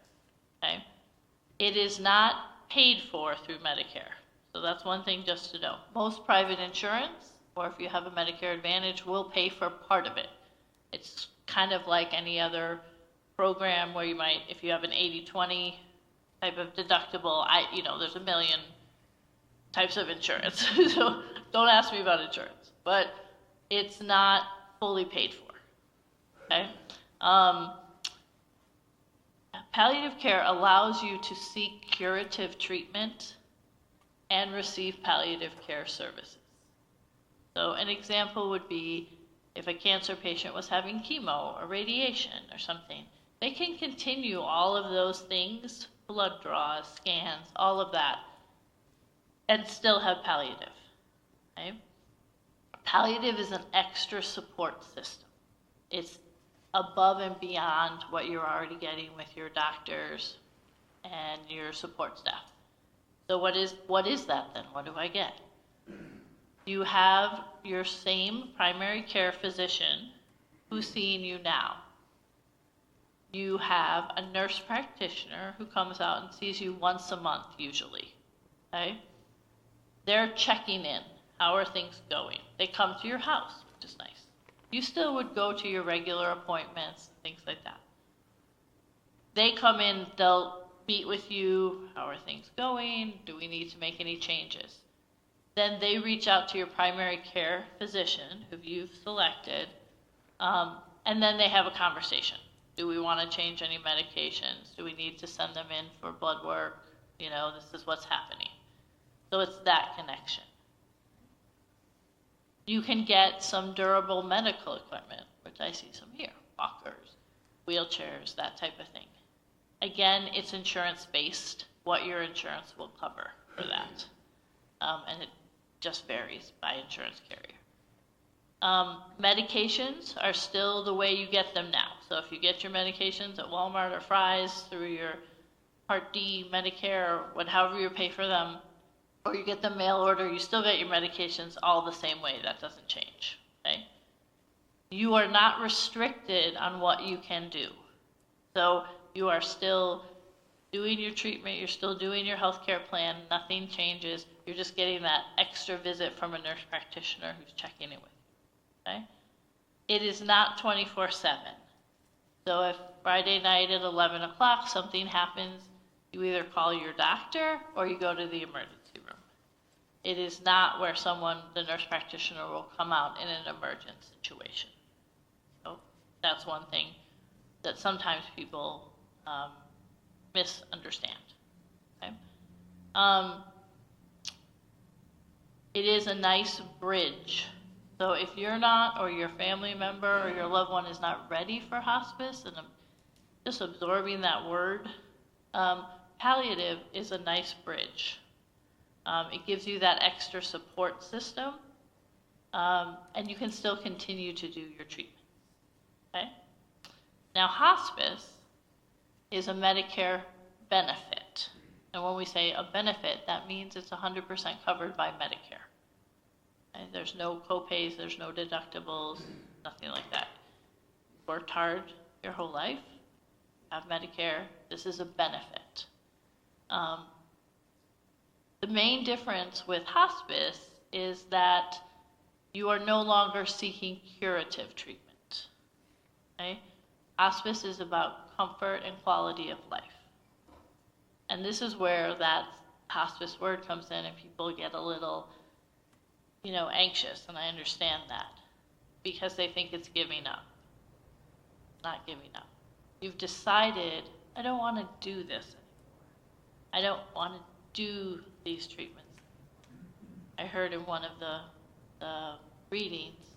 okay? It is not paid for through Medicare. So that's one thing just to know. Most private insurance, or if you have a Medicare Advantage, will pay for part of it. It's kind of like any other program where you might, if you have an 80-20 type of deductible, there's a million types of insurance. So don't ask me about insurance, but it's not fully paid for, okay? Palliative care allows you to seek curative treatment and receive palliative care services. So an example would be if a cancer patient was having chemo or radiation or something, they can continue all of those things, blood draws, scans, all of that, and still have palliative. Okay? Palliative is an extra support system. It's above and beyond what you're already getting with your doctors and your support staff. So what is that then? What do I get? You have your same primary care physician who's seeing you now. You have a nurse practitioner who comes out and sees you once a month usually, okay? They're checking in. How are things going? They come to your house, which is nice. You still would go to your regular appointments, things like that. They come in, they'll meet with you. How are things going? Do we need to make any changes? Then they reach out to your primary care physician, who you've selected, and then they have a conversation. Do we want to change any medications? Do we need to send them in for blood work? This is what's happening. So it's that connection. You can get some durable medical equipment, which I see some here, walkers, wheelchairs, that type of thing. Again, it's insurance-based, what your insurance will cover for that. And it just varies by insurance carrier. Medications are still the way you get them now. So if you get your medications at Walmart or Fry's through your Part D, Medicare, or however you pay for them, or you get them mail order, you still get your medications all the same way. That doesn't change, okay? You are not restricted on what you can do. So you are still doing your treatment, you're still doing your healthcare plan, nothing changes. You're just getting that extra visit from a nurse practitioner who's checking in with you, okay? It is not 24/7. So if Friday night at 11 o'clock something happens, you either call your doctor or you go to the emergency room. It is not where the nurse practitioner will come out in an emergent situation. So that's one thing that sometimes people misunderstand. Okay? It is a nice bridge. So if you're not, or your family member or your loved one is not ready for hospice, and I'm just absorbing that word, palliative is a nice bridge. It gives you that extra support system, and you can still continue to do your treatment. Okay? Now, hospice is a Medicare benefit. And when we say a benefit, that means it's 100% covered by Medicare. And there's no copays, there's no deductibles, nothing like that. Worked hard your whole life, have Medicare, this is a benefit. The main difference with hospice is that you are no longer seeking curative treatment. Okay? Hospice is about comfort and quality of life. And this is where that hospice word comes in and people get a little, anxious, and I understand that, because they think it's giving up. Not giving up. You've decided, I don't want to do this anymore. I don't want to do these treatments. I heard in one of the readings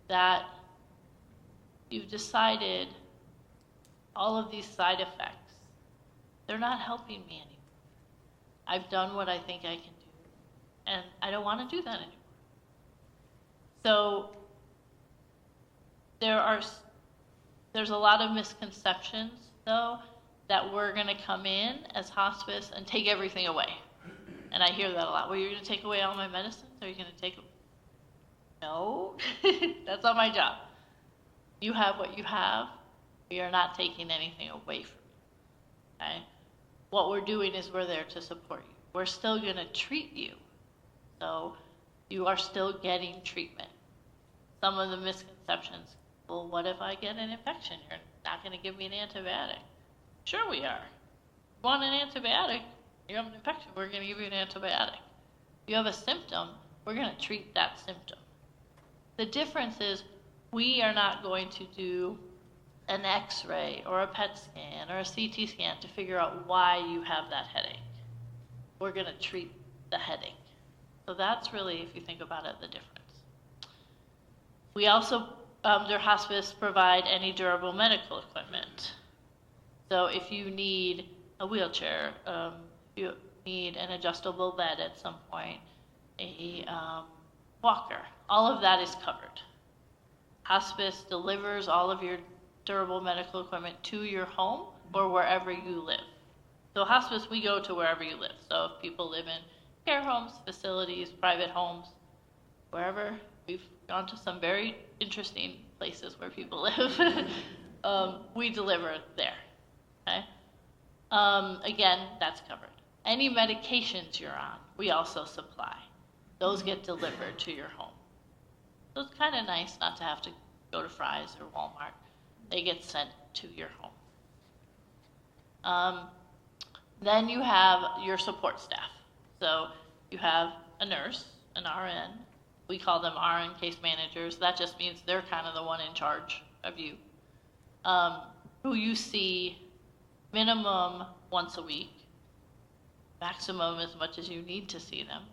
that you've decided all of these side effects, they're not helping me anymore. I've done what I think I can do, and I don't want to do that anymore. So there's a lot of misconceptions, though, that we're going to come in as hospice and take everything away. And I hear that a lot. Well, you're going to take away all my medicines? Are you going to take them? No, that's not my job. You have what you have. We are not taking anything away from you. Okay? What we're doing is we're there to support you. We're still going to treat you. So you are still getting treatment. Some of the misconceptions, well, what if I get an infection? You're not going to give me an antibiotic. Sure we are. You want an antibiotic? You have an infection, we're going to give you an antibiotic. You have a symptom, we're going to treat that symptom. The difference is we are not going to do an x-ray or a PET scan or a CT scan to figure out why you have that headache. We're going to treat the headache. So that's really, if you think about it, the difference. We also, their hospice provide any durable medical equipment. So if you need a wheelchair, you need an adjustable bed at some point, a walker, all of that is covered. Hospice delivers all of your durable medical equipment to your home or wherever you live. So hospice, we go to wherever you live. So if people live in care homes, facilities, private homes, wherever, we've gone to some very interesting places where people live. We deliver there. Okay? Again, that's covered. Any medications you're on, we also supply. Those get delivered to your home. So it's kind of nice not to have to go to Fry's or Walmart. They get sent to your home. Then you have your support staff. So you have a nurse, an RN. We call them RN case managers. That just means they're kind of the one in charge of you. Who you see minimum once a week, maximum as much as you need to see them.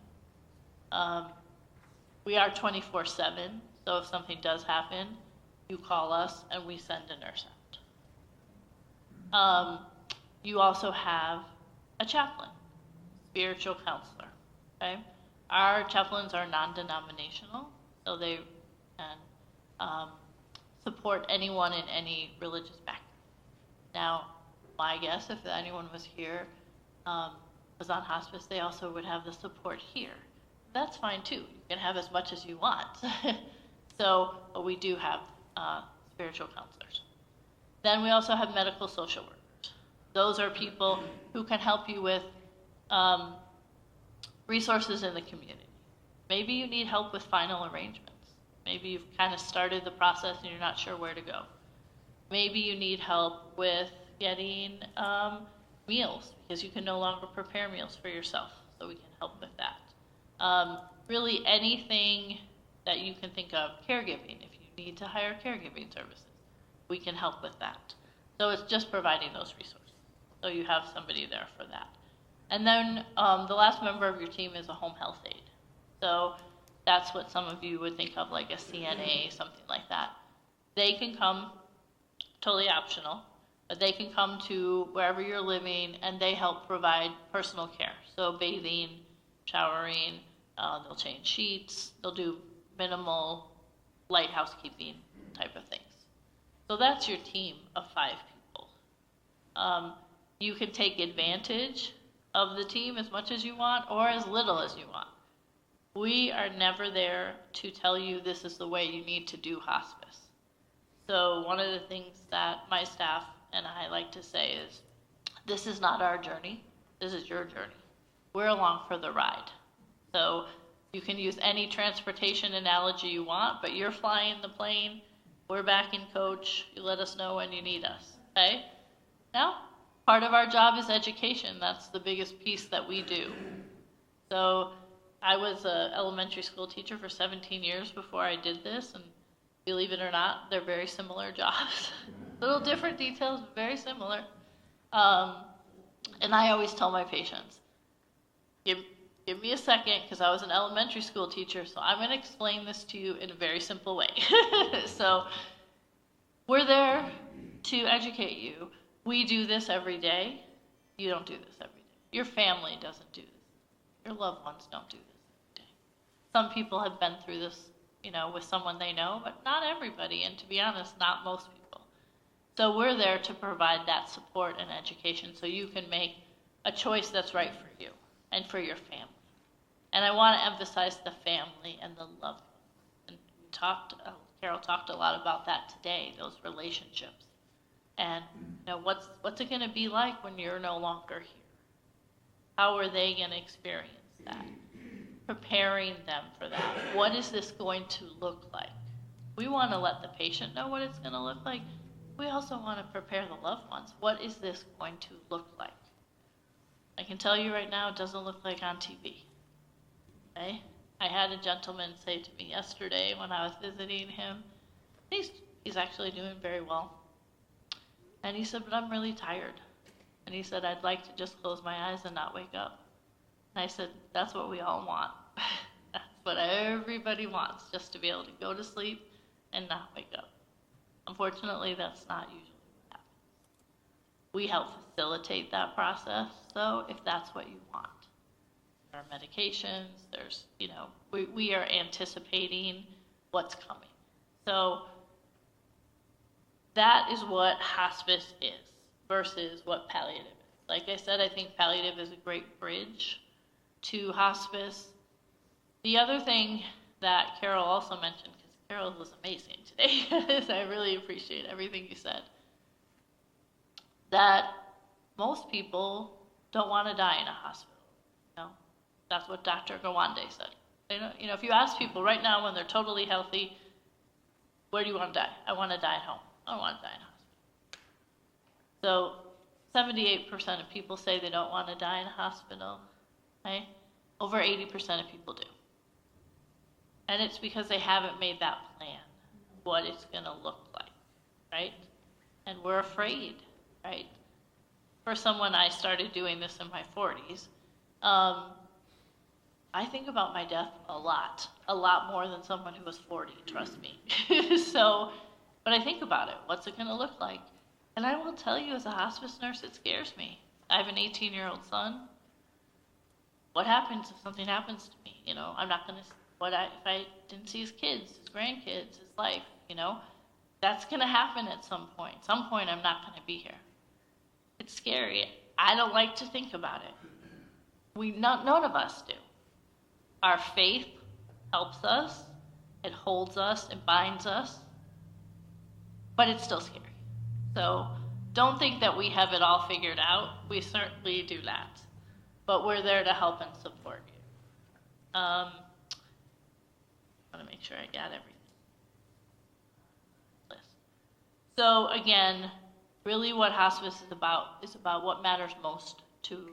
We are 24/7, so if something does happen, you call us and we send a nurse out. You also have a chaplain, spiritual counselor. Okay? Our chaplains are non-denominational, so they can support anyone in any religious background. Now, my guess, if anyone was here, was on hospice, they also would have the support here. That's fine too. You can have as much as you want. So, but we do have spiritual counselors. Then we also have medical social workers. Those are people who can help you with resources in the community. Maybe you need help with final arrangements. Maybe you've kind of started the process and you're not sure where to go. Maybe you need help with getting meals because you can no longer prepare meals for yourself, so we can help with that. Really anything that you can think of, caregiving, if you need to hire caregiving services, we can help with that. So it's just providing those resources. So you have somebody there for that. And then the last member of your team is a home health aide. So that's what some of you would think of like a CNA, something like that. They can come, totally optional, but they can come to wherever you're living and they help provide personal care. So bathing, showering, they'll change sheets, they'll do minimal light housekeeping type of things. So that's your team of 5 people. You can take advantage of the team as much as you want or as little as you want. We are never there to tell you this is the way you need to do hospice. So one of the things that my staff and I like to say is, this is not our journey, this is your journey. We're along for the ride. So you can use any transportation analogy you want, but you're flying the plane, we're back in coach, you let us know when you need us, okay? Now, part of our job is education. That's the biggest piece that we do. So I was an elementary school teacher for 17 years before I did this, and believe it or not, they're very similar jobs. Little different details, very similar. And I always tell my patients, give me a second, because I was an elementary school teacher, so I'm going to explain this to you in a very simple way. So we're there to educate you. We do this every day. You don't do this every day. Your family doesn't do this. Your loved ones don't do this every day. Some people have been through this, with someone they know, but not everybody, and to be honest, not most people. So we're there to provide that support and education so you can make a choice that's right for you and for your family. And I want to emphasize the family and the loved ones. And we talked, Carol talked a lot about that today, those relationships. And what's it going to be like when you're no longer here? How are they going to experience that? Preparing them for that. What is this going to look like? We want to let the patient know what it's going to look like. We also want to prepare the loved ones. What is this going to look like? I can tell you right now, it doesn't look like on TV. Okay? I had a gentleman say to me yesterday when I was visiting him, he's actually doing very well. And he said, but I'm really tired. And he said, I'd like to just close my eyes and not wake up. And I said, that's what we all want. That's what everybody wants, just to be able to go to sleep and not wake up. Unfortunately, that's not usually what happens. We help facilitate that process, though, if that's what you want. There are medications, we are anticipating what's coming. So that is what hospice is versus what palliative is. Like I said, I think palliative is a great bridge to hospice. The other thing that Carol also mentioned, because Carol was amazing today, I really appreciate everything you said, that most people don't want to die in a hospital. That's what Dr. Gawande said. If you ask people right now when they're totally healthy, where do you want to die? I want to die at home. I don't want to die in a hospital. So 78% of people say they don't want to die in a hospital. Right? Over 80% of people do. And it's because they haven't made that plan, what it's going to look like, right? And we're afraid, right? For someone, I started doing this in my 40s. I think about my death a lot more than someone who was 40, trust me. But I think about it. What's it going to look like? And I will tell you, as a hospice nurse, it scares me. I have an 18-year-old son. What happens if something happens to me? I'm not going to, if I didn't see his kids, his grandkids, his life, that's going to happen at some point. Some point I'm not going to be here. It's scary. I don't like to think about it. None of us do. Our faith helps us, it holds us, it binds us, but it's still scary. So don't think that we have it all figured out. We certainly do not. But we're there to help and support you. I want to make sure I got everything. So again, really what hospice is about what matters most to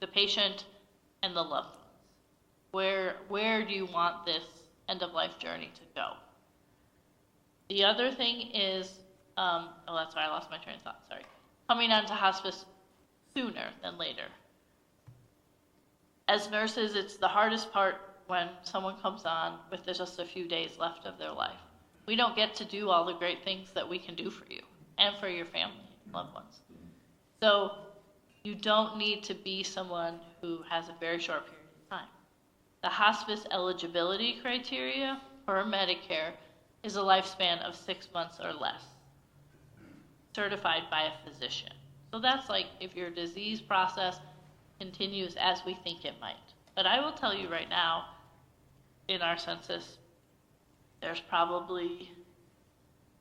the patient and the loved ones. Where do you want this end-of-life journey to go? The other thing is, that's why I lost my train of thought, sorry. Coming onto hospice sooner than later. As nurses, it's the hardest part when someone comes on with just a few days left of their life. We don't get to do all the great things that we can do for you and for your family and loved ones. So you don't need to be someone who has a very short period of time. The hospice eligibility criteria for Medicare is a lifespan of 6 months or less, certified by a physician. So that's like if your disease process continues as we think it might. But I will tell you right now, in our census, there's probably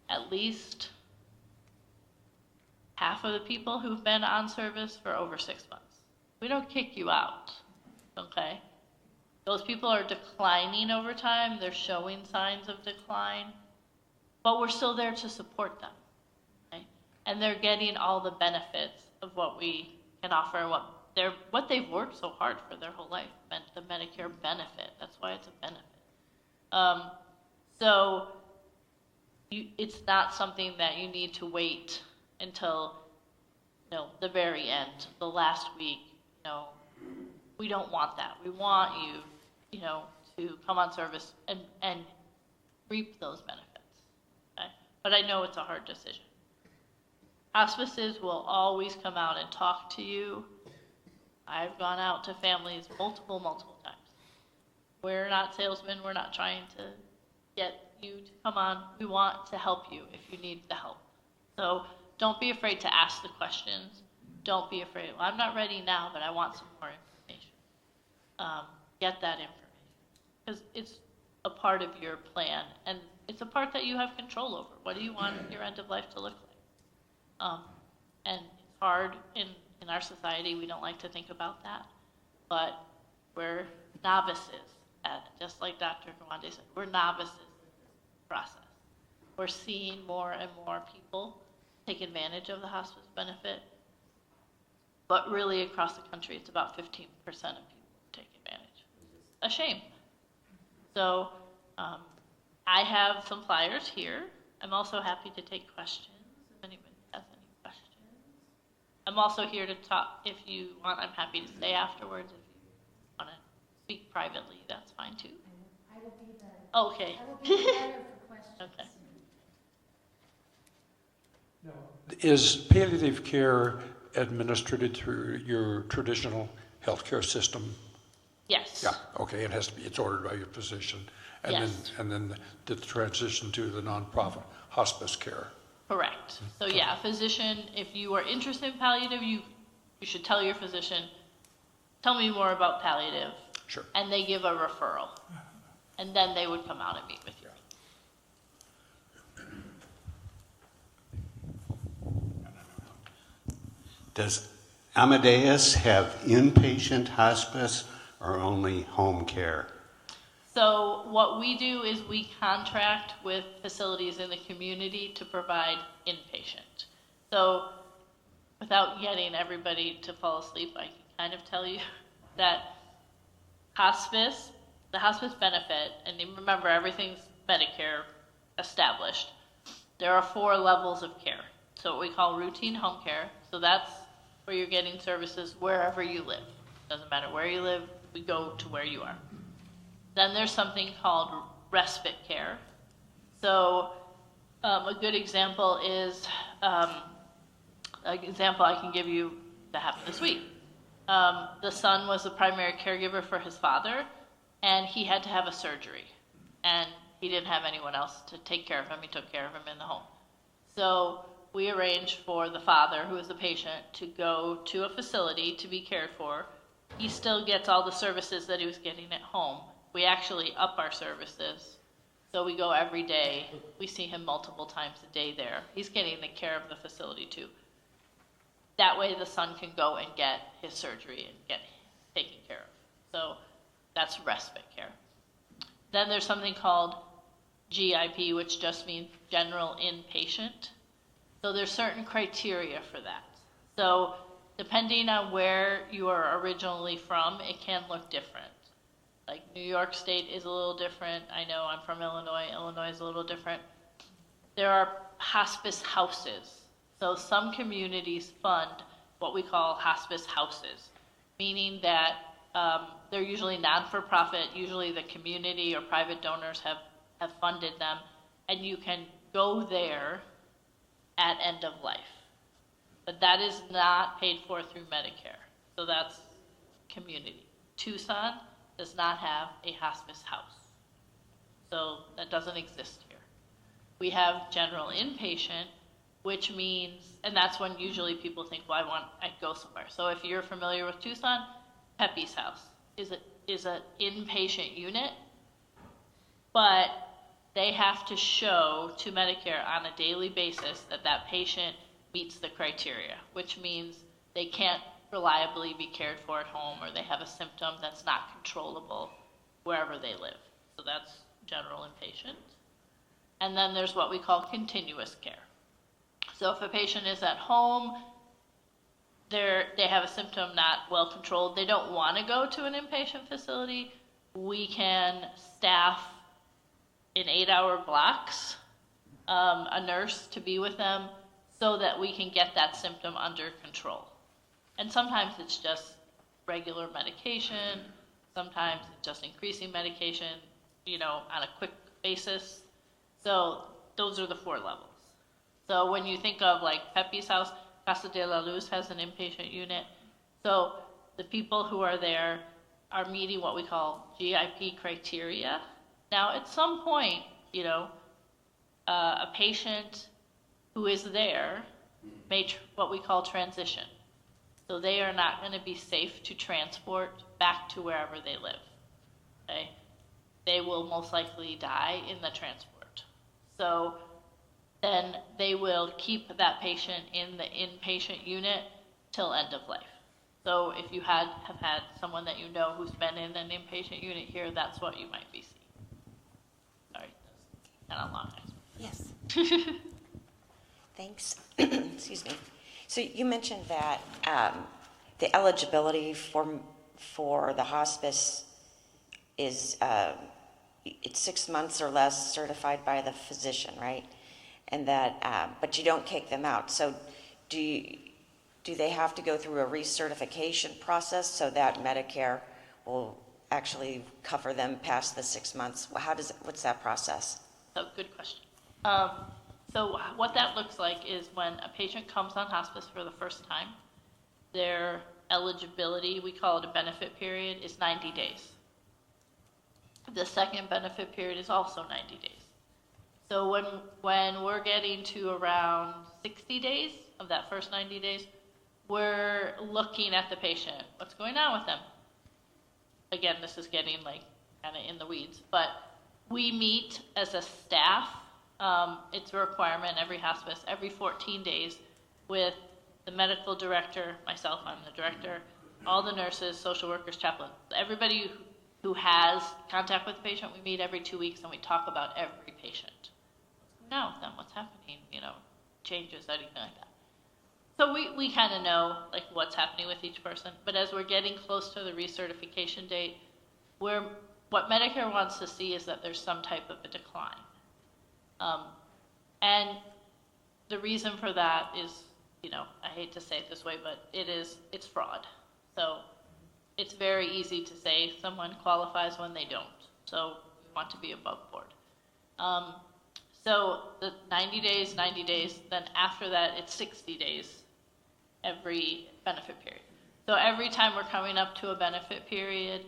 at least half of the people who've been on service for over 6 months. We don't kick you out, okay? Those people are declining over time. They're showing signs of decline, but we're still there to support them, okay? And they're getting all the benefits of what we can offer and what they've worked so hard for their whole life, the Medicare benefit. That's why it's a benefit. It's not something that you need to wait until the very end, the last week. We don't want that. We want you, to come on service and reap those benefits. Okay? But I know it's a hard decision. Hospices will always come out and talk to you. I've gone out to families multiple times. We're not salesmen. We're not trying to get you to come on. We want to help you if you need the help. So don't be afraid to ask the questions. Don't be afraid. Well, I'm not ready now, but I want some more information. Get that information because it's a part of your plan. And it's a part that you have control over. What do you want your end of life to look like? And it's hard in our society. We don't like to think about that, but we're novices at it. Just like Dr. Gawande said, we're novices in this process. We're seeing more and more people take advantage of the hospice benefit, but really across the country, it's about 15% of people who take advantage. A shame. So I have some flyers here. I'm also happy to take questions if anybody has any questions. I'm also here to talk. If you want, I'm happy to stay afterwards. If you want to speak privately, that's fine too. I will be the. Okay. I will be there for questions. Okay. Is palliative care administered through your traditional healthcare system? Yes. Yeah, okay, it has to be, it's ordered by your physician. And Yes. then the transition to the nonprofit hospice care. Correct. So yeah, a physician, if you are interested in palliative, you should tell your physician, tell me more about palliative. Sure. And they give a referral. And then they would come out and meet with you. Does Amadeus have inpatient hospice or only home care? So what we do is we contract with facilities in the community to provide inpatient. So without getting everybody to fall asleep, I can kind of tell you that hospice, the hospice benefit, and remember everything's Medicare established, there are 4 levels of care. So what we call routine home care, so that's where you're getting services wherever you live. Doesn't matter where you live, we go to where you are. Then there's something called respite care. So a good example is, an example I can give you that happened this week. The son was the primary caregiver for his father, and he had to have a surgery. And he didn't have anyone else to take care of him. He took care of him in the home. So we arranged for the father, who is the patient, to go to a facility to be cared for. He still gets all the services that he was getting at home. We actually up our services. So we go every day. We see him multiple times a day there. He's getting the care of the facility too. That way the son can go and get his surgery and get taken care of. So that's respite care. Then there's something called GIP, which just means general inpatient. So there's certain criteria for that. So depending on where you are originally from, it can look different. Like New York State is a little different. I know I'm from Illinois. Illinois is a little different. There are hospice houses. So some communities fund what we call hospice houses, meaning that they're usually non-for-profit. Usually the community or private donors have funded them, and you can go there at end of life. But that is not paid for through Medicare. So that's community. Tucson does not have a hospice house. So that doesn't exist here. We have general inpatient, which means, and that's when usually people think, well, I'd go somewhere. So if you're familiar with Tucson, Pepe's House is an inpatient unit, but they have to show to Medicare on a daily basis that that patient meets the criteria, which means they can't reliably be cared for at home, or they have a symptom that's not controllable wherever they live. So that's general inpatient. And then there's what we call continuous care. So if a patient is at home, they have a symptom not well controlled, they don't want to go to an inpatient facility, we can staff in 8-hour blocks a nurse to be with them so that we can get that symptom under control. And sometimes it's just regular medication, sometimes it's just increasing medication, on a quick basis. So those are the 4 levels. So when you think of like Pepe's House, Casa de la Luz has an inpatient unit. So the people who are there are meeting what we call GIP criteria. Now at some point, a patient who is there may what we call transition. So they are not going to be safe to transport back to wherever they live. Okay? They will most likely die in the transport. So then they will keep that patient in the inpatient unit till end of life. So if you have had someone that you know who's been in an inpatient unit here, that's what you might be seeing. Sorry, that's kind of long. Yes. Thanks. Excuse me. So you mentioned that the eligibility for the hospice is it's 6 months or less certified by the physician, right? And that, but you don't kick them out. So do they have to go through a recertification process so that Medicare will actually cover them past the 6 months? What's that process? So good question. So what that looks like is when a patient comes on hospice for the first time, their eligibility, we call it a benefit period, is 90 days. The second benefit period is also 90 days. So when we're getting to around 60 days of that first 90 days, we're looking at the patient. What's going on with them? Again, this is getting like kind of in the weeds, but we meet as a staff. It's a requirement in every hospice, every 14 days with the medical director, myself, I'm the director, all the nurses, social workers, chaplains, everybody who has contact with the patient. We meet every 2 weeks and we talk about every patient. What's going on with them? What's happening? Changes, anything like that. So we kind of know like what's happening with each person. But as we're getting close to the recertification date, what Medicare wants to see is that there's some type of a decline. And the reason for that is, I hate to say it this way, but it's fraud. So it's very easy to say someone qualifies when they don't. So we want to be above board. So the 90 days, then after that it's 60 days every benefit period. So every time we're coming up to a benefit period,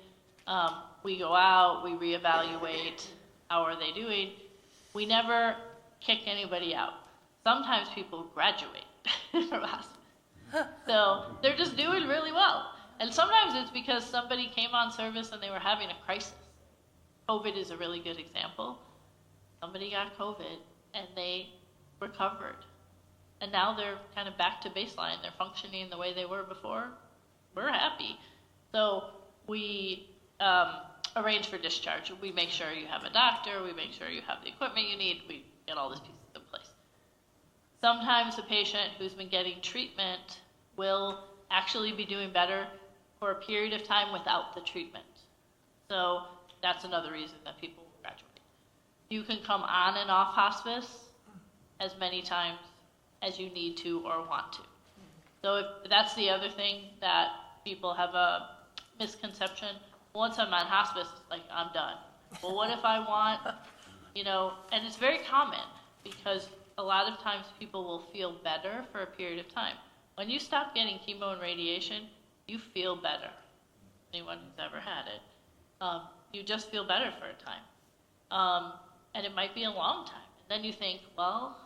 we go out, we reevaluate, how are they doing? We never kick anybody out. Sometimes people graduate from hospice. So they're just doing really well. And sometimes it's because somebody came on service and they were having a crisis. COVID is a really good example. Somebody got COVID and they recovered. And now they're kind of back to baseline. They're functioning the way they were before. We're happy. So we arrange for discharge. We make sure you have a doctor. We make sure you have the equipment you need. We get all these pieces in place. Sometimes a patient who's been getting treatment will actually be doing better for a period of time without the treatment. So that's another reason that people graduate. You can come on and off hospice as many times as you need to or want to. So if that's the other thing that people have a misconception. Once I'm on hospice, it's like, I'm done. Well, what if I want, and it's very common because a lot of times people will feel better for a period of time. When you stop getting chemo and radiation, you feel better. Anyone who's ever had it. You just feel better for a time. And it might be a long time. And then you think, well,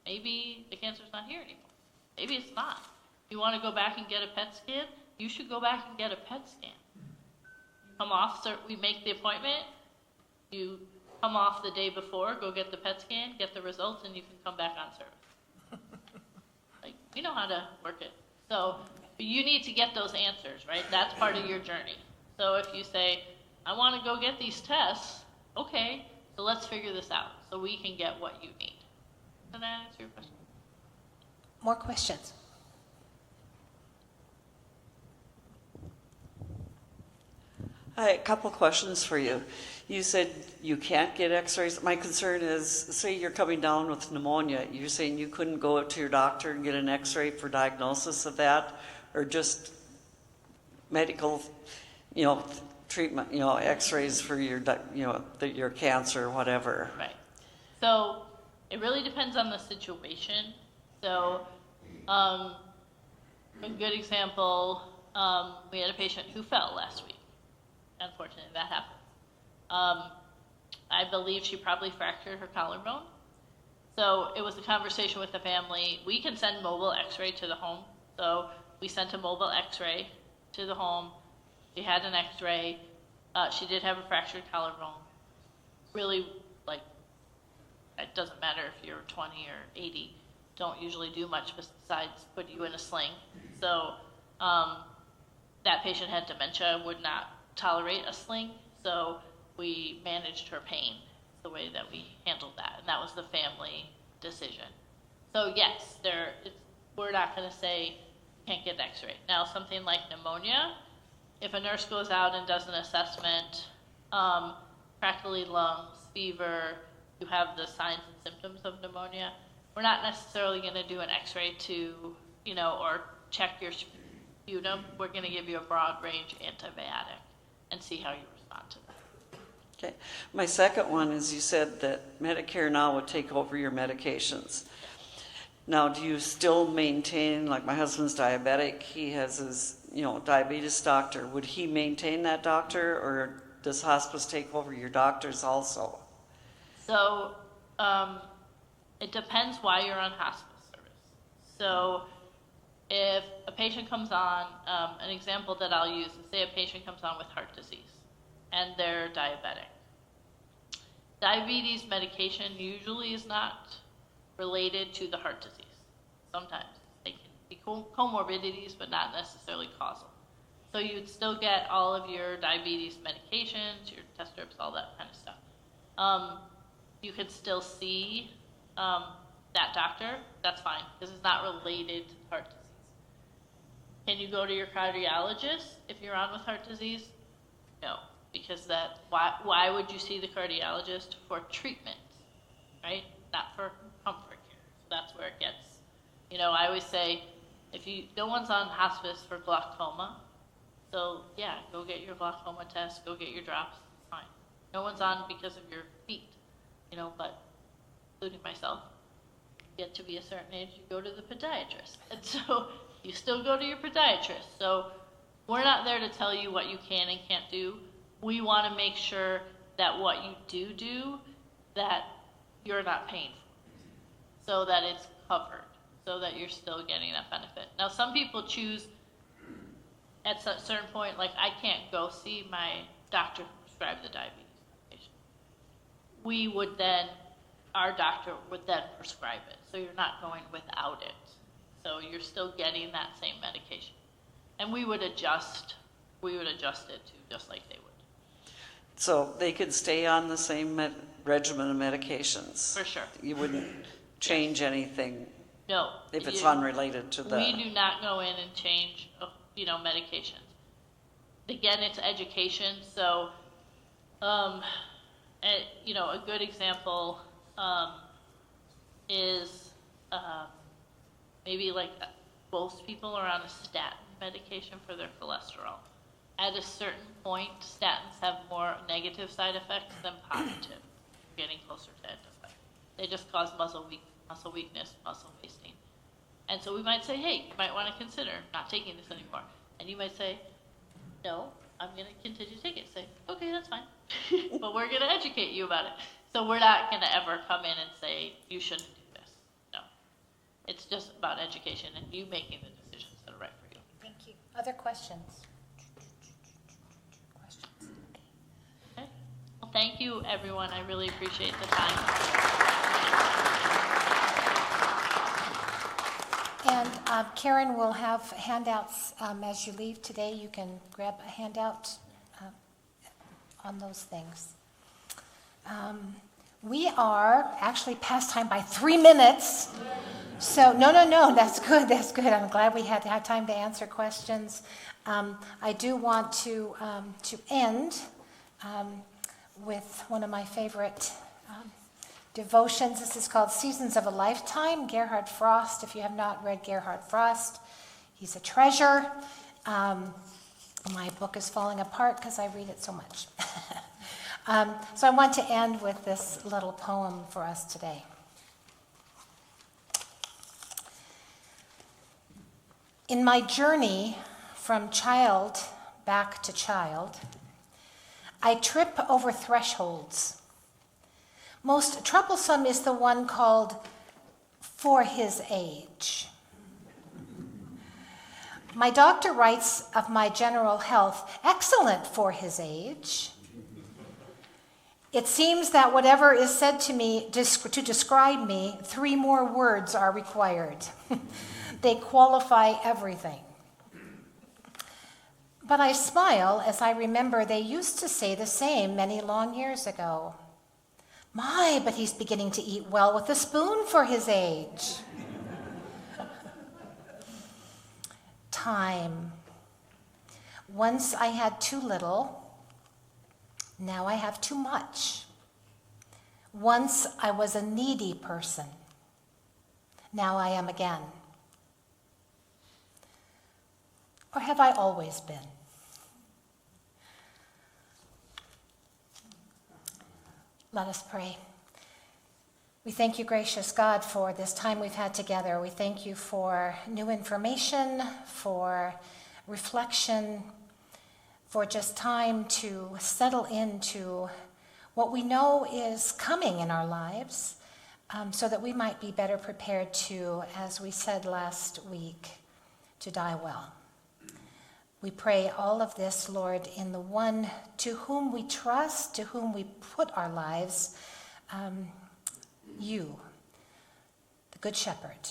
maybe the cancer's not here anymore. Maybe it's not. You want to go back and get a PET scan? You should go back and get a PET scan. Come off, we make the appointment. You come off the day before, go get the PET scan, get the results, and you can come back on service. We know how to work it. So you need to get those answers, right? That's part of your journey. So if you say, I want to go get these tests, okay, so let's figure this out so we can get what you need. Does that answer your question? More questions? Hi, a couple questions for you. You said you can't get x-rays. My concern is, say you're coming down with pneumonia, you're saying you couldn't go to your doctor and get an x-ray for diagnosis of that, or just medical, treatment, x-rays for your, your cancer or whatever. Right. So it really depends on the situation. So a good example, we had a patient who fell last week. Unfortunately, that happened. I believe she probably fractured her collarbone. So it was a conversation with the family. We can send mobile x-ray to the home. So we sent a mobile x-ray to the home. She had an x-ray. She did have a fractured collarbone. Really, it doesn't matter if you're 20 or 80, don't usually do much besides put you in a sling. So that patient had dementia, would not tolerate a sling, so we managed her pain the way that we handled that, and that was the family decision. So yes, we're not going to say can't get x-ray. Now something like pneumonia, if a nurse goes out and does an assessment, crackly lungs, fever, you have the signs and symptoms of pneumonia, we're not necessarily going to do an x-ray to, or check your sputum. We're going to give you a broad range antibiotic and see how you respond to that. Okay. My second one is you said that Medicare now would take over your medications. Now, do you still maintain, like my husband's diabetic, he has his, diabetes doctor. Would he maintain that doctor, or does hospice take over your doctors also? So it depends why you're on hospice service. So if a patient comes on, an example that I'll use is say a patient comes on with heart disease and they're diabetic. Diabetes medication usually is not related to the heart disease. Sometimes they can be comorbidities, but not necessarily causal. So you would still get all of your diabetes medications, your test strips, all that kind of stuff. You could still see that doctor, that's fine, because it's not related to heart disease. Can you go to your cardiologist if you're on with heart disease? No, because why would you see the cardiologist? For treatment, right? Not for comfort care. So that's where it gets, I always say, no one's on hospice for glaucoma, so yeah, go get your glaucoma test, go get your drops, it's fine. No one's on because of your feet, but including myself, get to be a certain age, you go to the podiatrist. And so you still go to your podiatrist. So we're not there to tell you what you can and can't do. We want to make sure that what you do, that you're not paying for, so that it's covered, so that you're still getting that benefit. Now, some people choose at a certain point, like I can't go see my doctor who prescribed the diabetes medication. Our doctor would then prescribe it, so you're not going without it. So you're still getting that same medication. And we would adjust it to just like they would. So they could stay on the same regimen of medications? For sure. You wouldn't change anything? No. If it's unrelated to the... We do not go in and change, medications. Again, it's education, so, a good example is maybe like most people are on a statin medication for their cholesterol. At a certain point, statins have more negative side effects than positive. Getting closer to end effect. They just cause muscle weakness, muscle wasting. And so we might say, hey, you might want to consider not taking this anymore. And you might say, no, I'm going to continue to take it. Say, okay, that's fine. But we're going to educate you about it. So we're not going to ever come in and say, you shouldn't do this. No. It's just about education and you making the decisions that are right for you. Thank you. Other questions? Okay. Well, thank you, everyone. I really appreciate the time. And Karen will have handouts as you leave today. You can grab a handout on those things. We are actually past time by 3 minutes. So, no, that's good. I'm glad we had time to answer questions. I do want to end with one of my favorite devotions. This is called Seasons of a Lifetime, Gerhard Frost. If you have not read Gerhard Frost, he's a treasure. My book is falling apart because I read it so much. So I want to end with this little poem for us today. In my journey from child back to child, I trip over thresholds. Most troublesome is the one called for his age. My doctor writes of my general health, excellent for his age. It seems that whatever is said to me to describe me, 3 more words are required. They qualify everything. But I smile as I remember they used to say the same many long years ago. My, but he's beginning to eat well with a spoon for his age. Time. Once I had too little. Now I have too much. Once I was a needy person. Now I am again. Or have I always been? Let us pray. We thank you, gracious God, for this time we've had together. We thank you for new information, for reflection, for just time to settle into what we know is coming in our lives, so that we might be better prepared to, as we said last week, to die well. We pray all of this, Lord, in the one to whom we trust, to whom we put our lives, you, the Good Shepherd.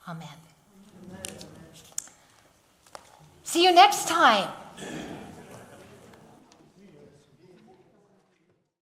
Amen. See you next time.